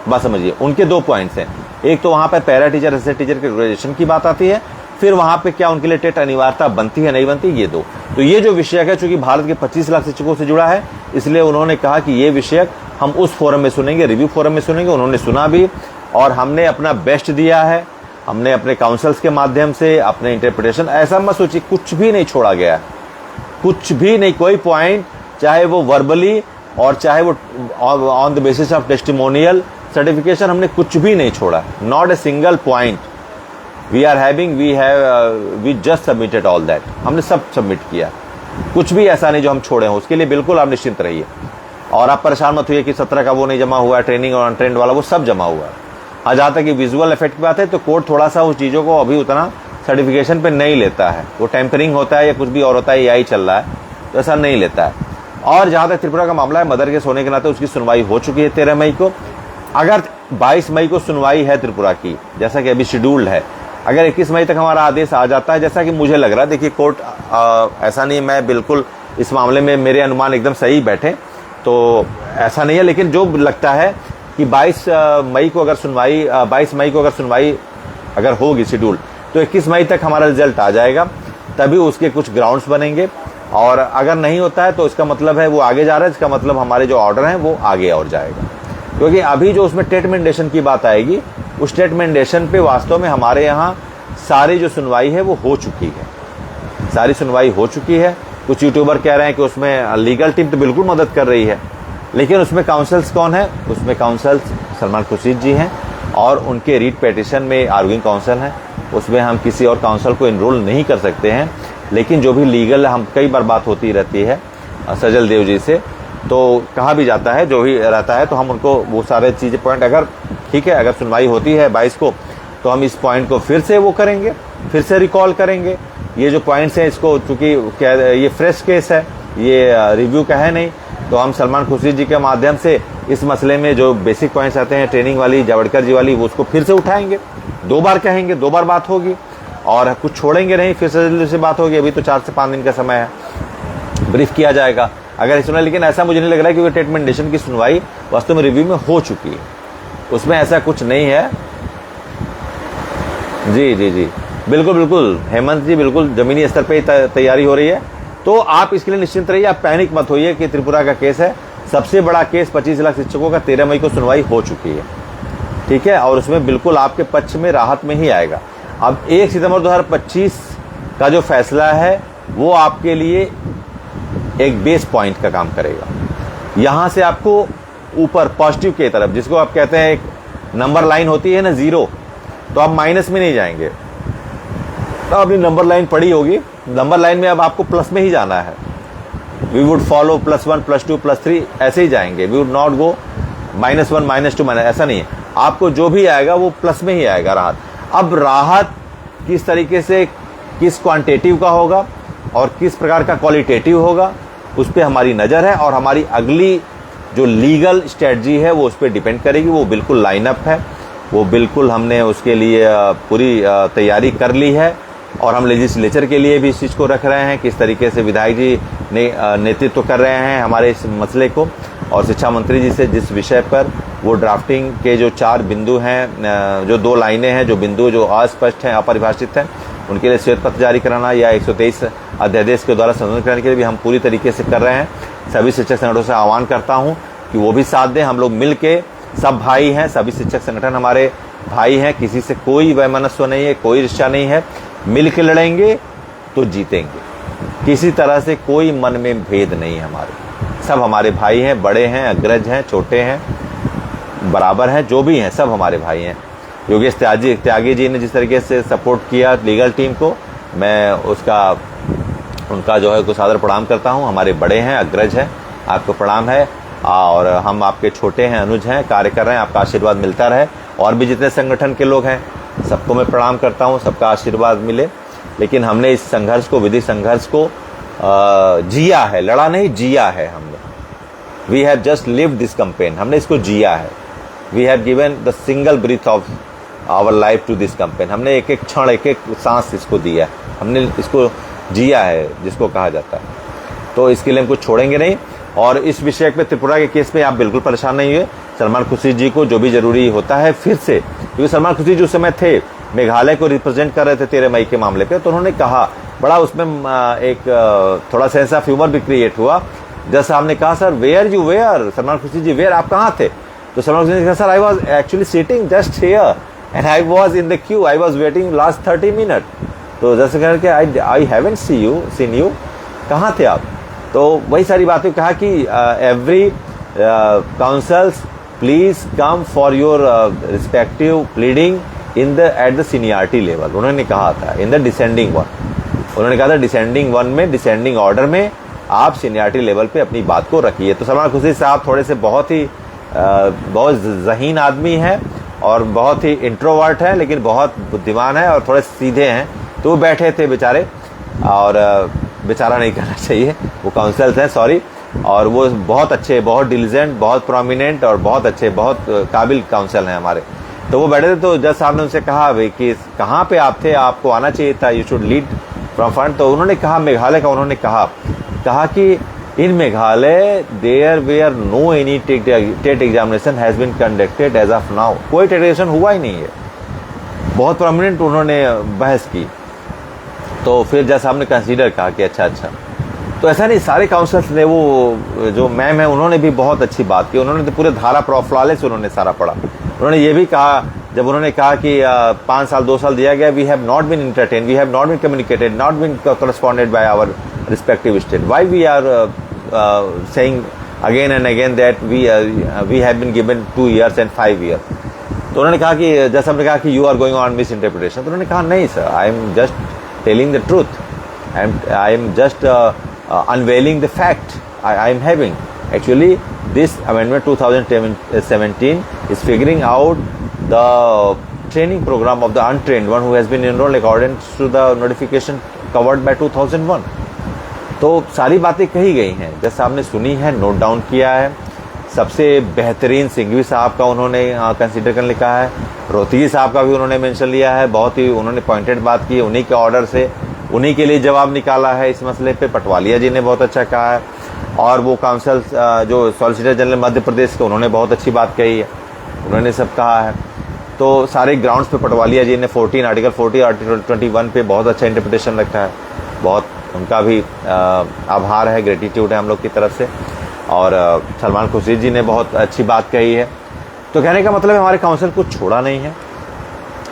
बात समझिए, उनके 2 पॉइंट्स हैं। एक तो वहां पर पैरा टीचर असिस्टेंट टीचर के ग्रेजुएशन की बात आती है, फिर वहां पे क्या उनके लिए टेट अनिवार्यता बनती है नहीं बनती, ये 2। तो ये जो विषयक है, चूंकि भारत के 25 लाख शिक्षकों से जुड़ा है, इसलिए उन्होंने कहा कि ये विषयक हम उस फोरम में सुनेंगे, रिव्यू फोरम में सुनेंगे। उन्होंने सुना भी और हमने अपना बेस्ट दिया है। हमने अपने काउंसल्स के माध्यम से अपने इंटरप्रिटेशन, ऐसा मत सोचिए कुछ भी नहीं छोड़ा गया, कुछ भी नहीं, कोई पॉइंट, चाहे वो वर्बली और चाहे वो on the basis of testimonial certification, हमने कुछ भी नहीं छोड़ा, not a single point we just submitted all that. हमने सब सबमिट किया, कुछ भी ऐसा नहीं जो हम छोड़े हों। उसके लिए बिल्कुल आप निश्चिंत रहिए और आप परेशान मत हुए कि 17 का वो नहीं जमा हुआ है, ट्रेनिंग और अनट्रेंड वाला, वो सब जमा हुआ है। हाँ, जहाँ तक कि विजुअल इफेक्ट की बात है तो कोर्ट थोड़ा सा उस चीज़ों को अभी उतना सर्टिफिकेशन पे नहीं लेता है, वो टेम्परिंग होता है या कुछ भी और होता है, यही चल रहा है, तो ऐसा नहीं लेता है। और जहाँ तक त्रिपुरा का मामला है, मदर केस होने के नाते उसकी सुनवाई हो चुकी है 13 मई को। अगर 22 मई को सुनवाई है त्रिपुरा की, जैसा कि अभी शेड्यूल्ड है, अगर 21 मई तक हमारा आदेश आ जाता है, जैसा कि मुझे लग रहा है, देखिए कोर्ट ऐसा नहीं है, मैं बिल्कुल इस मामले में मेरे अनुमान एकदम सही बैठे तो ऐसा नहीं है, लेकिन जो लगता है कि 22 मई को अगर सुनवाई अगर होगी शेड्यूल, तो 21 मई तक हमारा रिजल्ट आ जाएगा, तभी उसके कुछ ग्राउंड्स बनेंगे। और अगर नहीं होता है तो इसका मतलब है वो आगे जा रहा है, इसका मतलब हमारे जो ऑर्डर हैं वो आगे और जाएगा। क्योंकि अभी जो उसमें स्टेटमेंटेशन की बात आएगी, उस स्टेटमेंटेशन पे वास्तव में हमारे यहाँ सारी जो सुनवाई है वो हो चुकी है, सारी सुनवाई हो चुकी है। कुछ यूट्यूबर कह रहे हैं कि उसमें लीगल टीम तो बिल्कुल मदद कर रही है, लेकिन उसमें काउंसल्स कौन है? उसमें काउंसल्स सलमान खुर्शीद जी हैं और उनके रीट पेटिशन में आर्गुइंग काउंसिल है, उसमें हम किसी और काउंसिल को इनरोल नहीं कर सकते हैं। लेकिन जो भी लीगल, हम कई बार बात होती रहती है सजल देव जी से, तो कहा भी जाता है, जो भी रहता है, तो हम उनको वो सारे चीज़ें पॉइंट, अगर ठीक है, अगर सुनवाई होती है 22 को, तो हम इस पॉइंट को फिर से वो करेंगे, फिर से रिकॉल करेंगे। ये जो पॉइंट्स हैं, इसको चूँकि क्या ये फ्रेश केस है, ये रिव्यू का है नहीं, तो हम सलमान खुर्शीद जी के माध्यम से इस मसले में जो बेसिक पॉइंट्स आते हैं, ट्रेनिंग वाली, जावड़कर जी वाली, वो उसको फिर से उठाएंगे, 2 बार कहेंगे, 2 बार बात होगी और कुछ छोड़ेंगे नहीं, फिर से बात होगी। अभी तो 4 से 5 दिन का समय है, ब्रीफ किया जाएगा अगर सुना। लेकिन ऐसा मुझे नहीं लग रहा है कि वो स्टेटमेंटेशन की सुनवाई वास्तव में रिव्यू में हो चुकी है, उसमें ऐसा कुछ नहीं है। जी जी जी, बिल्कुल बिल्कुल हेमंत जी, बिल्कुल जमीनी स्तर पे तैयारी हो रही है, तो आप इसके लिए निश्चिंत रहिए, आप पैनिक मत होइए कि त्रिपुरा का केस है सबसे बड़ा केस, 25 लाख शिक्षकों का 13 मई को सुनवाई हो चुकी है, ठीक है, और उसमें बिल्कुल आपके पक्ष में राहत में ही आएगा। अब 1 सितंबर 2025 का जो फैसला है वो आपके लिए एक बेस पॉइंट का काम करेगा। यहां से आपको ऊपर पॉजिटिव की तरफ, जिसको आप कहते हैं एक नंबर लाइन होती है ना 0, तो आप माइनस में नहीं जाएंगे, तो अपनी नंबर लाइन पड़ी होगी, नंबर लाइन में अब आपको प्लस में ही जाना है। वी वुड फॉलो +1 +2 +3 ऐसे ही जाएंगे, वी वुड नॉट गो -1 -2 ऐसा नहीं है, आपको जो भी आएगा वो प्लस में ही आएगा राहत। अब राहत किस तरीके से, किस क्वांटिटेटिव का होगा और किस प्रकार का क्वालिटेटिव होगा, उस पर हमारी नज़र है और हमारी अगली जो लीगल स्ट्रेटजी है वो उस पर डिपेंड करेगी। वो बिल्कुल लाइनअप है, वो बिल्कुल हमने उसके लिए पूरी तैयारी कर ली है और हम लेजिस्लेचर के लिए भी इस चीज़ को रख रहे हैं, किस तरीके से विधायक जी ने नेतृत्व कर रहे हैं हमारे इस मसले को, और शिक्षा मंत्री जी से जिस विषय पर वो ड्राफ्टिंग के जो 4 बिंदु हैं, जो 2 लाइनें हैं, जो बिंदु जो अस्पष्ट हैं, अपरिभाषित हैं, उनके लिए श्वेत पत्र जारी कराना या 123 अध्यादेश के द्वारा संशोधन करने के लिए भी हम पूरी तरीके से कर रहे हैं। सभी शिक्षक संगठनों से आह्वान करता हूं कि वो भी साथ दें, हम लोग मिल के, सब भाई हैं, सभी शिक्षक संगठन हमारे भाई हैं, किसी से कोई वैमनस्य नहीं है, कोई रिश्ता नहीं है, मिल के लड़ेंगे तो जीतेंगे, किसी तरह से कोई मन में भेद नहीं है, हमारे सब हमारे भाई हैं, बड़े हैं, अग्रज हैं, छोटे हैं, बराबर हैं, जो भी हैं सब हमारे भाई हैं। योगेश त्यागी जी ने जिस तरीके से सपोर्ट किया लीगल टीम को, मैं उनका जो है कुछ आदर प्रणाम करता हूं। हमारे बड़े हैं, अग्रज हैं, आपको प्रणाम है, और हम आपके छोटे हैं, अनुज हैं, कार्य कर रहे हैं, आपका आशीर्वाद मिलता रहे। और भी जितने संगठन के लोग हैं सबको मैं प्रणाम करता हूं, सबका आशीर्वाद मिले। लेकिन हमने इस संघर्ष को, विधि संघर्ष को जिया है, लड़ा नहीं, जिया है हमने। We have just lived this campaign, हमने इसको जिया है। We have given the single breath of our life to this campaign, हमने एक एक क्षण, एक एक सांस इसको दिया है, हमने इसको जिया है, जिसको कहा जाता है। तो इसके लिए हम कुछ छोड़ेंगे नहीं। और इस विषय पे, त्रिपुरा के केस में आप बिल्कुल परेशान नहीं हुए। सलमान खुर्शीद जी को जो भी जरूरी होता है फिर से, क्योंकि सलमान खुर्शीद जी उस समय थे, मेघालय को रिप्रेजेंट कर रहे थे 13 मई के मामले पे, तो उन्होंने कहा बड़ा उसमें एक थोड़ा सेंस ऑफ ह्यूमर भी क्रिएट हुआ। जज साहब ने कहा sir where you were, Salman Khurshid ji where, आप कहाँ थे? तो सलमान खुर्शीद ने कहा sir I was actually sitting just here and I was in the queue, I was waiting last 30 minute. तो जज से कह के आई हैवंट सीन यू, कहाँ थे आप? तो वही सारी बातें कहा कि every councils please come for your respective pleading in the at the seniority level. उन्होंने कहा था इन द डिसेंडिंग वन, उन्होंने कहा था डिसेंडिंग वन में, डिसेंडिंग ऑर्डर में आप सीनियरिटी लेवल पे अपनी बात को रखिए। तो सलमान खुर्शीद साहब थोड़े से बहुत ज़हीन आदमी हैं और बहुत ही इंट्रोवर्ट है, लेकिन बहुत बुद्धिमान है और थोड़े सीधे हैं। तो वो बैठे थे बेचारे, और बेचारा नहीं कहना चाहिए, वो काउंसल्स हैं, सॉरी, और वो बहुत अच्छे, बहुत डिलीजेंट, बहुत प्रोमिनेंट और बहुत अच्छे, बहुत काबिल काउंसिल हैं हमारे। तो वो बैठे थे, तो जज साहब ने उनसे कहा भाई कि कहाँ पे आप थे, आपको आना चाहिए था, you should lead from front. तो उन्होंने कहा मेघालय का, उन्होंने कहा कि in Meghalaya there were no any TET examination has been conducted as of now, कोई टेट एग्जामिनेशन हुआ ही नहीं है। बहुत प्रोमिनेंट उन्होंने बहस की। तो फिर जज साहब ने कंसीडर कहा कि अच्छा, तो ऐसा नहीं, सारे काउंसलर्स ने, वो जो मैम है उन्होंने भी बहुत अच्छी बात की, उन्होंने तो पूरे धारा फ्लॉलेस उन्होंने सारा पढ़ा। उन्होंने ये भी कहा, जब उन्होंने कहा कि 5 साल 2 साल दिया गया, we have not been entertain, we have not been communicated, not been corresponded by our respective state, why we are saying again and again that we have been given 2 years and 5 years। तो उन्होंने कहा कि जज साहब ने कहा कि you are going on misinterpretation. तो उन्होंने कहा नहीं sir, I am just telling the truth, I am just unveiling the fact I am having. Actually, this amendment 2017 is figuring out the training program of the untrained one who has been enrolled according to the notification covered by 2001. तो सारी बातें कही गई हैं, जज साहब ने सुनी है, नोट डाउन किया है। सबसे बेहतरीन सिंघवी साहब का उन्होंने कंसिडर करने लिखा है, रोहतगी साहब का भी उन्होंने मेंशन लिया है, बहुत ही उन्होंने पॉइंटेड बात की, उन्हीं के ऑर्डर से उन्हीं के लिए जवाब निकाला है इस मसले पे। पटवालिया जी ने बहुत अच्छा कहा है, और वो काउंसिल जो सॉलिसिटर जनरल मध्य प्रदेश के, उन्होंने बहुत अच्छी बात कही है, उन्होंने सब कहा है। तो सारे ग्राउंड्स पे पटवालिया जी ने आर्टिकल 40 आर्टिकल 21 पे बहुत अच्छा इंटरप्रिटेशन रखा है, बहुत उनका भी आभार है, ग्रेटिट्यूड है हम लोग की तरफ से। और सलमान खुर्शीद जी ने बहुत अच्छी बात कही है। तो कहने का मतलब हमारे काउंसिल कुछ छोड़ा नहीं है।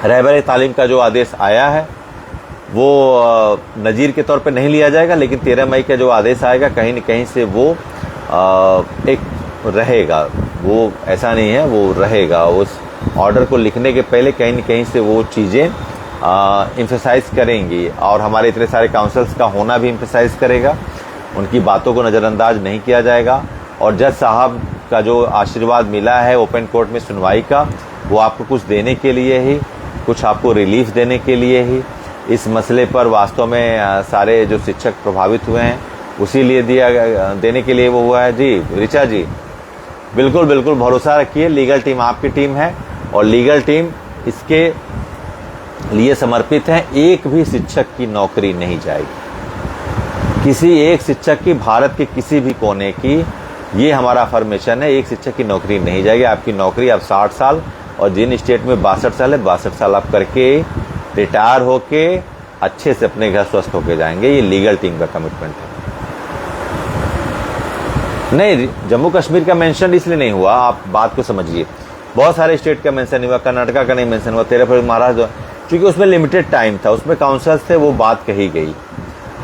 रहबर तालीम का जो आदेश आया है वो नज़ीर के तौर पे नहीं लिया जाएगा, लेकिन 13 मई का जो आदेश आएगा कहीं न कहीं से वो एक रहेगा, वो ऐसा नहीं है, वो रहेगा। उस ऑर्डर को लिखने के पहले कहीं न कहीं से वो चीज़ें एम्फेसाइज करेंगी, और हमारे इतने सारे काउंसिल्स का होना भी एम्फेसाइज करेगा, उनकी बातों को नज़रअंदाज नहीं किया जाएगा। और जज साहब का जो आशीर्वाद मिला है ओपन कोर्ट में सुनवाई का, वो आपको कुछ देने के लिए ही, कुछ आपको रिलीफ देने के लिए ही इस मसले पर वास्तव में सारे जो शिक्षक प्रभावित हुए हैं उसी लिए देने के लिए वो हुआ है। जी ऋचा जी, बिल्कुल बिल्कुल भरोसा रखिए, लीगल टीम आपकी टीम है और लीगल टीम इसके लिए समर्पित है। एक भी शिक्षक की नौकरी नहीं जाएगी, किसी एक शिक्षक की, भारत के किसी भी कोने की, ये हमारा अफर्मेशन है, एक शिक्षक की नौकरी नहीं जाएगी। आपकी नौकरी आप 60 साल और जिन स्टेट में 62 साल है, 62 साल आप करके रिटायर होके अच्छे से अपने घर स्वस्थ होके जाएंगे। ये लीगल टीम का कमिटमेंट है। नहीं, जम्मू कश्मीर का मेंशन इसलिए नहीं हुआ, आप बात को समझिए, बहुत सारे स्टेट का मेंशन हुआ, कर्नाटका का नहीं मेंशन हुआ, 13 फरवरी महाराष्ट्र, क्योंकि उसमें लिमिटेड टाइम था, उसमें काउंसिल्स थे, वो बात कही गई।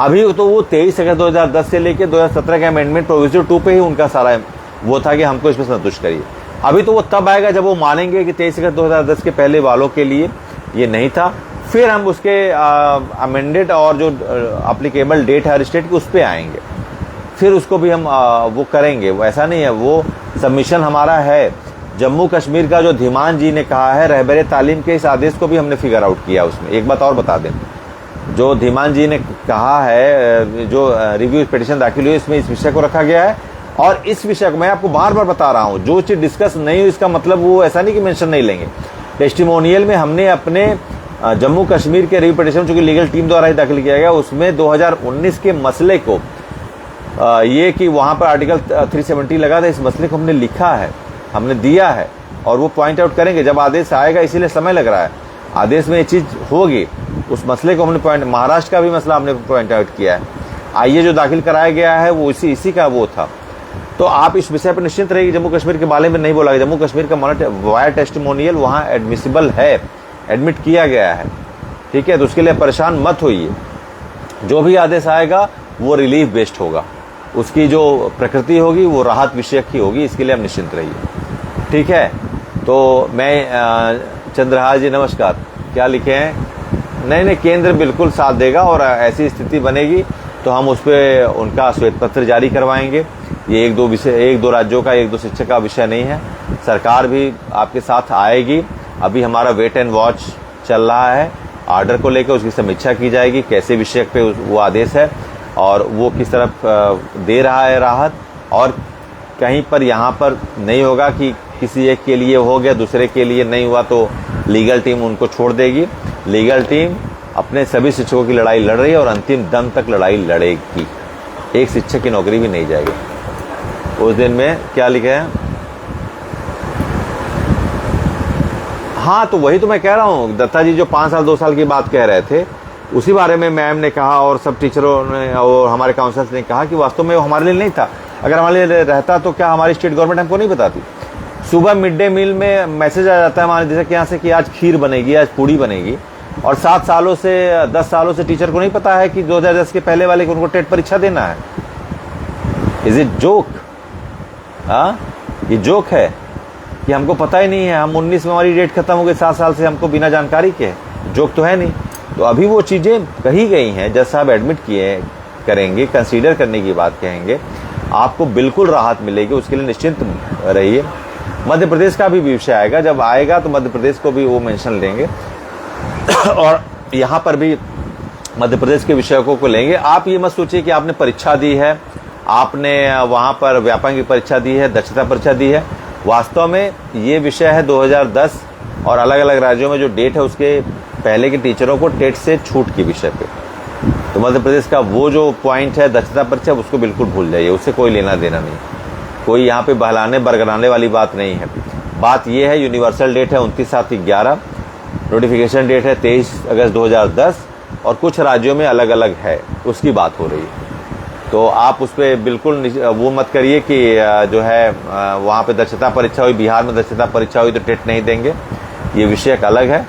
अभी तो वो 23 अगस्त 2010 से लेकर 2017 के अमेंडमेंट प्रोविजन 2 पे ही उनका सारा वो था कि हमको इसमें संतुष्ट करिए। अभी तो वो तब आएगा जब वो मानेंगे कि 23 अगस्त 2010 के पहले वालों के लिए ये नहीं था, फिर हम उसके अमेंडेड और जो अप्लीकेबल डेट है हर स्टेट की उस पर आएंगे, फिर उसको भी हम वो करेंगे। वो ऐसा नहीं है, वो सबमिशन हमारा है। जम्मू कश्मीर का जो धीमान जी ने कहा है, रहबर तालीम के इस आदेश को भी हमने फिगर आउट किया। उसमें एक बात और बता दें, जो धीमान जी ने कहा है, जो रिव्यू पिटीशन दाखिल हुई, इसमें इस विषय को रखा गया है। और इस विषय को मैं आपको बार बार बता रहा हूँ, जो चीज़ डिस्कस नहीं हुई इसका मतलब वो ऐसा नहीं कि मेंशन नहीं लेंगे। टेस्टिमोनियल में हमने अपने जम्मू कश्मीर के रिव्यू पिटीशन, चूंकि लीगल टीम द्वारा ही दाखिल किया गया, उसमें 2019 के मसले को ये कि वहाँ पर आर्टिकल 370 लगा था, इस मसले को हमने लिखा है, हमने दिया है, और वो पॉइंट आउट करेंगे जब आदेश आएगा, इसीलिए समय लग रहा है। आदेश में ये चीज़ होगी। उस मसले को हमने पॉइंट, महाराष्ट्र का भी मसला हमने पॉइंट आउट किया है। आईए जो दाखिल कराया गया है वो इसी का वो था। तो आप इस विषय पर निश्चिंत रहिए। जम्मू कश्मीर के बारे में नहीं बोला गया। जम्मू कश्मीर का वायर टेस्टिमोनियल वहाँ एडमिसिबल है, एडमिट किया गया है, ठीक है। तो उसके लिए परेशान मत होइए। जो भी आदेश आएगा वो रिलीफ बेस्ड होगा, उसकी जो प्रकृति होगी वो राहत विषयक ही होगी, इसके लिए आप निश्चिंत रहिए, ठीक है। तो मैं चंद्रहार जी नमस्कार, क्या लिखे हैं? नहीं, केंद्र बिल्कुल साथ देगा और ऐसी स्थिति बनेगी तो हम उस पर उनका श्वेत पत्र जारी करवाएंगे। ये एक दो राज्यों का, एक दो शिक्षक का विषय नहीं है। सरकार भी आपके साथ आएगी। अभी हमारा वेट एंड वॉच चल रहा है। आर्डर को लेकर उसकी समीक्षा की जाएगी, कैसे विषय पे वो आदेश है और वो किस तरफ दे रहा है राहत, और कहीं पर यहाँ पर नहीं होगा कि किसी एक के लिए हो गया दूसरे के लिए नहीं हुआ तो लीगल टीम उनको छोड़ देगी। लीगल टीम अपने सभी शिक्षकों की लड़ाई लड़ रही है और अंतिम दम तक लड़ाई लड़ेगी। एक शिक्षक की नौकरी भी नहीं जाएगी। उस दिन में क्या लिखे हैं? हाँ, तो वही तो मैं कह रहा हूँ। दत्ता जी जो 5 साल 2 साल की बात कह रहे थे, उसी बारे में मैम ने कहा और सब टीचरों ने और हमारे काउंसलर्स ने कहा कि वास्तव में वो हमारे लिए नहीं था। अगर हमारे लिए रहता तो क्या हमारी स्टेट गवर्नमेंट हमको नहीं बताती? सुबह मिड डे मील में मैसेज आ जाता है हमारे जैसे कि यहाँ से कि आज खीर बनेगी, आज पूड़ी बनेगी, और 7 सालों से 10 सालों से टीचर को नहीं पता है कि 2010 के पहले वाले को उनको टेट परीक्षा देना है। Is it joke? हाँ, ये जोक है कि हमको पता ही नहीं है। हम 19 में हमारी डेट खत्म हो गई, 7 साल से हमको बिना जानकारी के। जोक तो है नहीं। तो अभी वो चीज़ें कही गई हैं, जज साहब एडमिट किए करेंगे, कंसीडर करने की बात कहेंगे, आपको बिल्कुल राहत मिलेगी। उसके लिए निश्चिंत रहिए। मध्य प्रदेश का भी विषय आएगा, जब आएगा तो मध्य प्रदेश को भी वो मेंशन लेंगे और यहाँ पर भी मध्य प्रदेश के विषयों को लेंगे। आप ये मत सोचिए कि आपने परीक्षा दी है, आपने वहाँ पर व्यापक की परीक्षा दी है, दक्षता परीक्षा दी है। वास्तव में ये विषय है 2010 और अलग अलग राज्यों में जो डेट है उसके पहले के टीचरों को टेट से छूट के विषय पे। तो मध्य प्रदेश का वो जो पॉइंट है दक्षता परीक्षा, उसको बिल्कुल भूल जाइए, उससे कोई लेना देना नहीं। कोई यहाँ पे बहलाने बरगलाने वाली बात नहीं है। बात ये है, यूनिवर्सल डेट है 29/7/11, नोटिफिकेशन डेट है 23 अगस्त 2010 और कुछ राज्यों में अलग अलग है, उसकी बात हो रही है। तो आप उस पर बिल्कुल वो मत करिए कि जो है वहाँ पे दक्षता परीक्षा हुई, बिहार में दक्षता परीक्षा हुई तो टेट नहीं देंगे, ये विषय अलग है।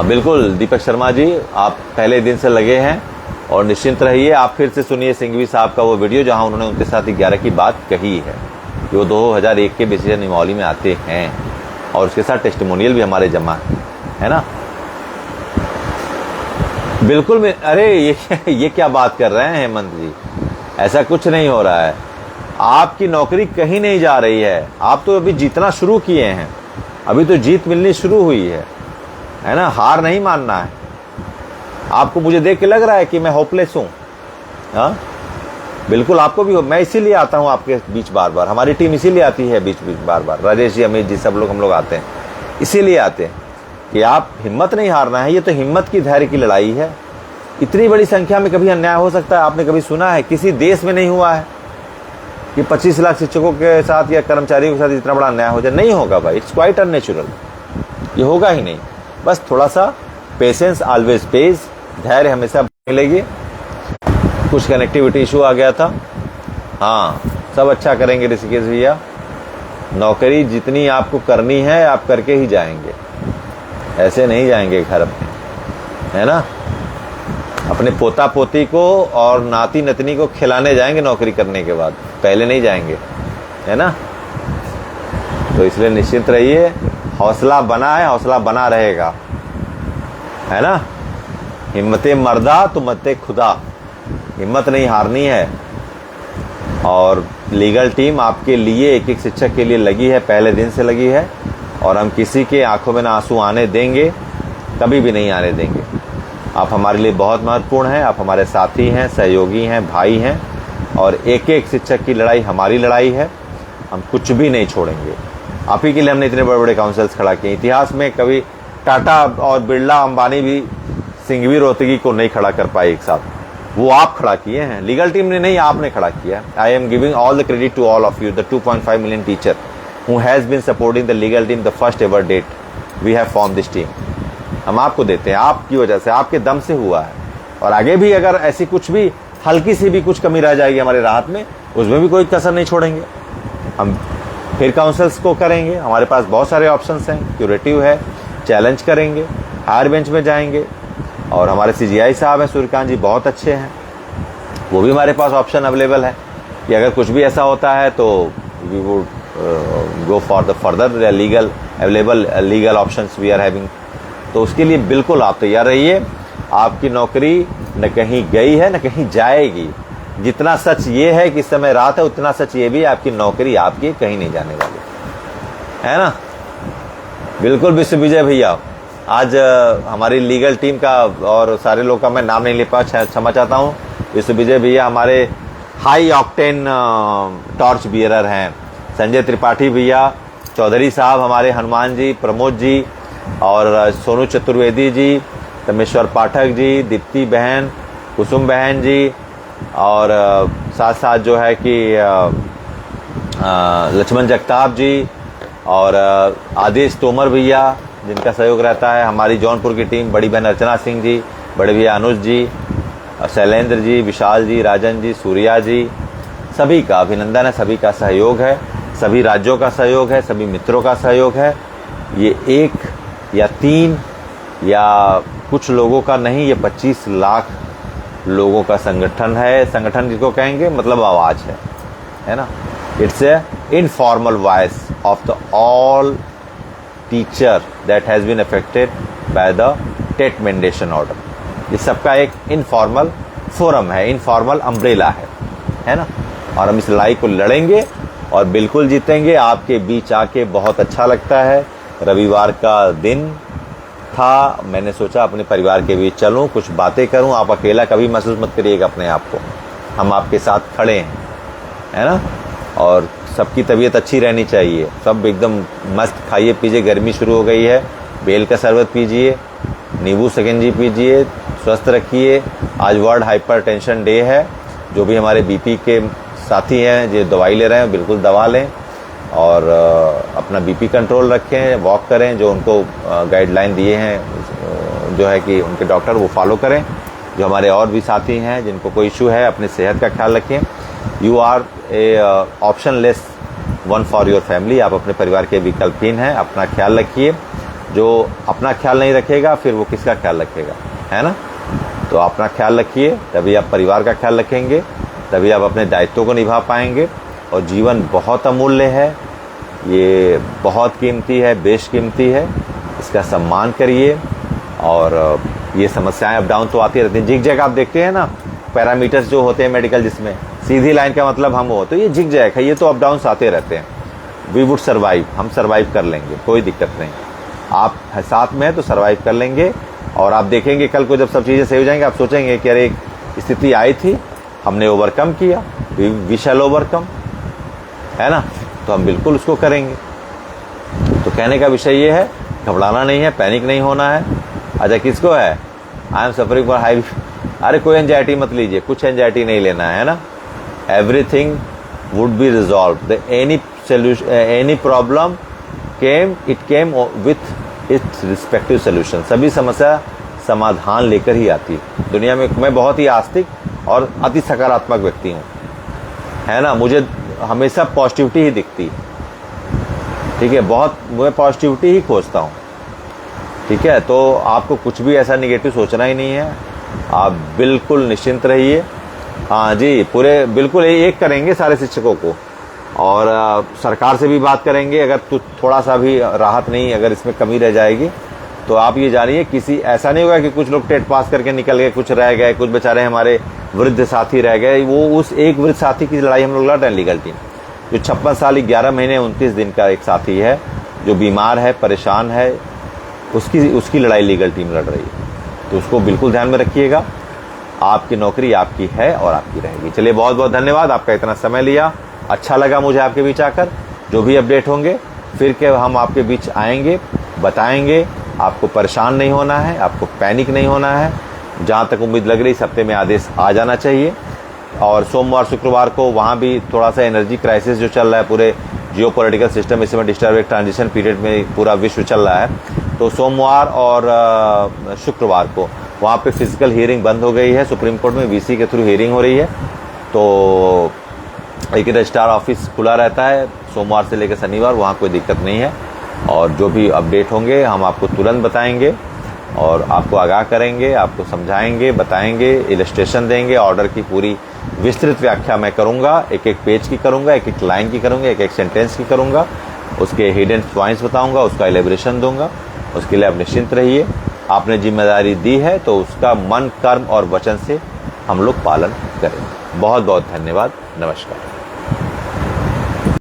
बिल्कुल दीपक शर्मा जी, आप पहले दिन से लगे हैं और निश्चिंत रहिए। आप फिर से सुनिए सिंघवी साहब का वो वीडियो जहां उन्होंने 29/7/11 की बात कही है। वो 2001 के बेसिस नियमावली में आते हैं और उसके साथ टेस्टिमोनियल भी हमारे जमा है ना। बिल्कुल अरे ये क्या बात कर रहे हैं हेमंत जी? ऐसा कुछ नहीं हो रहा है। आपकी नौकरी कहीं नहीं जा रही है। आप तो अभी जीतना शुरू किए हैं, अभी तो जीत मिलनी शुरू हुई है ना। हार नहीं मानना है आपको। मुझे देख के लग रहा है कि मैं होपलेस हूँ? हाँ, बिल्कुल आपको भी हो। मैं इसीलिए आता हूँ आपके बीच बार बार, हमारी टीम इसीलिए आती है बीच बीच बार बार। राजेश जी, अमित जी, सब लोग हम लोग आते हैं इसीलिए आते हैं कि आप हिम्मत नहीं हारना है। ये तो हिम्मत की, धैर्य की लड़ाई है। इतनी बड़ी संख्या में कभी अन्याय हो सकता है? आपने कभी सुना है? किसी देश में नहीं हुआ है कि 25 लाख शिक्षकों के साथ या कर्मचारियों के साथ इतना बड़ा अन्याय हो जाए। नहीं होगा भाई, इट्स क्वाइट अननेचुरल। ये होगा ही नहीं। बस थोड़ा सा पेशेंस ऑलवेज पेज, धैर्य हमेशा मिलेगी। कुछ कनेक्टिविटी इशू आ गया था। हाँ, सब अच्छा करेंगे ऋषिकेश भैया। नौकरी जितनी आपको करनी है आप करके ही जाएंगे, ऐसे नहीं जाएंगे घर में, है ना। अपने पोता पोती को और नाती नतनी को खिलाने जाएंगे नौकरी करने के बाद, पहले नहीं जाएंगे, है ना। तो इसलिए निश्चिंत रहिए। हौसला बना है, हौसला बना रहेगा, है ना। हिम्मते मर्दा तो मते खुदा। हिम्मत नहीं हारनी है। और लीगल टीम आपके लिए, एक एक शिक्षक के लिए लगी है, पहले दिन से लगी है। और हम किसी के आंखों में ना आंसू आने देंगे, कभी भी नहीं आने देंगे। आप हमारे लिए बहुत महत्वपूर्ण हैं। आप हमारे साथी हैं, सहयोगी हैं, भाई हैं। और एक एक शिक्षक की लड़ाई हमारी लड़ाई है। हम कुछ भी नहीं छोड़ेंगे। आप ही के लिए हमने इतने बड़े बड़े काउंसिल्स खड़ा किए। इतिहास में कभी टाटा और बिरला, अंबानी भी सिंघवी रोहतगी को नहीं खड़ा कर पाए एक साथ। वो आप खड़ा किए हैं, लीगल टीम ने नहीं, आपने खड़ा किया। I am giving all the credit to all of you, the 2.5 million teacher who has been supporting the legal team the first ever date we have form this team. हम आपको देते हैं, आपकी वजह से, आपके दम से हुआ है। और आगे भी अगर ऐसी कुछ भी हल्की सी भी कुछ कमी रह जाएगी हमारे राहत में, उसमें भी कोई कसर नहीं छोड़ेंगे। हम फिर काउंसल्स को करेंगे, हमारे पास बहुत सारे ऑप्शंस हैं, क्यूरेटिव है, चैलेंज करेंगे, हायर बेंच में जाएंगे। और हमारे CGI साहब हैं सूर्यकांत जी, बहुत अच्छे हैं, वो भी हमारे पास ऑप्शन अवेलेबल है कि अगर कुछ भी ऐसा होता है तो we would go for the further legal available legal options we are having. तो उसके लिए बिल्कुल आप तैयार रहिए। आपकी नौकरी न कहीं गई है न कहीं जाएगी। जितना सच ये है कि इस समय रात है, उतना सच ये भी है आपकी नौकरी आपकी कहीं नहीं जाने वाली है ना। बिल्कुल विश्व विजय भैया, आज हमारी लीगल टीम का और सारे लोग का मैं नाम नहीं ले पाया, क्षमा चाहता हूँ। विश्व विजय भैया हमारे हाई ऑक्टेन टॉर्च बियरर हैं। संजय त्रिपाठी भैया, चौधरी साहब हमारे, हनुमान जी, प्रमोद जी और सोनू चतुर्वेदी जी, तमेश्वर पाठक जी, दीप्ति बहन, कुसुम बहन जी, और साथ साथ जो है कि लक्ष्मण जगताप जी और आदेश तोमर भैया जिनका सहयोग रहता है। हमारी जौनपुर की टीम, बड़ी बहन अर्चना सिंह जी, बड़े भैया अनुज जी, शैलेंद्र जी, विशाल जी, राजन जी, सूर्या जी, सभी का अभिनंदन है, सभी का सहयोग है, सभी राज्यों का सहयोग है, सभी मित्रों का सहयोग है। ये 1 या 3 या कुछ लोगों का नहीं, ये 25 लाख लोगों का संगठन है। संगठन जिसको कहेंगे मतलब आवाज है ना। It's a informal voice of the all teacher that has been affected by the TET mandation order. इस सबका एक इनफॉर्मल फोरम है, इनफॉर्मल अम्ब्रेला है ना। और हम इस लड़ाई को लड़ेंगे और बिल्कुल जीतेंगे। आपके बीच आके बहुत अच्छा लगता है। रविवार का दिन था, मैंने सोचा अपने परिवार के बीच चलूं, कुछ बातें करूं। आप अकेला कभी महसूस मत करिएगा अपने आप को, हम आपके साथ खड़े हैं, है ना। और सबकी तबीयत अच्छी रहनी चाहिए, सब एकदम मस्त खाइए पीजिए। गर्मी शुरू हो गई है, बेल का शरबत पीजिए, नींबू शिकंजी पीजिए, स्वस्थ रखिए। आज वर्ल्ड हाइपरटेंशन डे है। जो भी हमारे बीपी के साथी हैं जो दवाई ले रहे हैं, बिल्कुल दवा लें और अपना बीपी कंट्रोल रखें, वॉक करें, जो उनको गाइडलाइन दिए हैं जो है कि उनके डॉक्टर, वो फॉलो करें। जो हमारे और भी साथी हैं जिनको कोई इशू है, अपनी सेहत का ख्याल रखें। You are a optionless one for your family. आप अपने परिवार के विकल्पहीन हैं, अपना ख्याल रखिए। जो अपना ख्याल नहीं रखेगा फिर वो किसका ख्याल रखेगा, है ना। तो अपना ख्याल रखिए, तभी आप परिवार का ख्याल रखेंगे, तभी आप अपने दायित्वों को निभा पाएंगे। और जीवन बहुत अमूल्य है, ये बहुत कीमती है, बेशकीमती है, इसका सम्मान करिए। और ये समस्याएं अप डाउन तो आती रहती हैं। जिग जैग आप देखते हैं ना, पैरामीटर्स जो होते हैं मेडिकल, जिसमें सीधी लाइन का मतलब हम हो, तो ये जिग जैग है, ये तो अप डाउन आते रहते हैं। वी वुड सर्वाइव, हम सर्वाइव कर लेंगे, कोई दिक्कत नहीं। आप साथ में हैं तो सर्वाइव कर लेंगे। और आप देखेंगे कल को जब सब चीज़ें सही हो जाएंगी, आप सोचेंगे कि अरे एक स्थिति आई थी, हमने ओवरकम किया, वी शैल ओवरकम, है ना। तो हम बिल्कुल उसको करेंगे। तो कहने का विषय ये है, घबराना नहीं है, पैनिक नहीं होना है। अच्छा किसको है, I am suffering for high, अरे कोई एंजाइटी मत लीजिए, कुछ एंजाइटी नहीं लेना है ना। Everything would be resolve. Any solution, any problem came, it came with its respective solution. सभी समस्या समाधान लेकर ही आती है दुनिया में। मैं बहुत ही आस्तिक और अति सकारात्मक व्यक्ति हूँ, है ना। मुझे हमेशा पॉजिटिविटी ही दिखती है, ठीक है। बहुत मैं पॉजिटिविटी ही खोजता हूँ, ठीक है। तो आपको कुछ भी ऐसा निगेटिव सोचना ही नहीं है, आप बिल्कुल निश्चिंत रहिए। हाँ जी, पूरे बिल्कुल एक करेंगे सारे शिक्षकों को, और सरकार से भी बात करेंगे। अगर थोड़ा सा भी राहत नहीं, अगर इसमें कमी रह जाएगी तो आप ये जानिए, किसी ऐसा नहीं होगा कि कुछ लोग टेट पास करके निकल गए, कुछ रह गए, कुछ बेचारे हमारे वृद्ध साथी रह गए। वो उस एक वृद्ध साथी की लड़ाई हम लोग लड़ रहे हैं लीगल टीम। जो 56 साल 11 महीने 29 दिन का एक साथी है, जो बीमार है, परेशान है, उसकी लड़ाई लीगल टीम लड़ रही है। तो उसको बिल्कुल ध्यान में रखिएगा। आपकी नौकरी आपकी है और आपकी रहेगी। चलिए, बहुत बहुत धन्यवाद, आपका इतना समय लिया। अच्छा लगा मुझे आपके बीच आकर। जो भी अपडेट होंगे फिर के हम आपके बीच आएंगे, बताएंगे। आपको परेशान नहीं होना है, आपको पैनिक नहीं होना है। जहाँ तक उम्मीद लग रही, इस हफ्ते में आदेश आ जाना चाहिए। और सोमवार शुक्रवार को वहाँ भी थोड़ा सा एनर्जी क्राइसिस जो चल रहा है, पूरे जियो पॉलिटिकल सिस्टम इस समय डिस्टर्ब, एक ट्रांजिशन पीरियड में पूरा विश्व चल रहा है, तो सोमवार और शुक्रवार को वहाँ पे फिजिकल हियरिंग बंद हो गई है सुप्रीम कोर्ट में, वीसी के थ्रू हियरिंग हो रही है। तो लेकिन रजिस्ट्रार ऑफिस खुला रहता है सोमवार से लेकर शनिवार, वहाँ कोई दिक्कत नहीं है। और जो भी अपडेट होंगे हम आपको तुरंत बताएंगे और आपको आगाह करेंगे, आपको समझाएंगे, बताएंगे, इलस्ट्रेशन देंगे। ऑर्डर की पूरी विस्तृत व्याख्या मैं करूँगा, एक एक पेज की करूँगा, एक एक लाइन की करूँगा, एक एक सेंटेंस की करूँगा, उसके हिडन पॉइंट्स बताऊँगा, उसका एलिब्रेशन दूंगा। उसके लिए आप निश्चिंत रहिए। आपने जिम्मेदारी दी है तो उसका मन, कर्म और वचन से हम लोग पालन करेंगे। बहुत बहुत धन्यवाद। नमस्कार।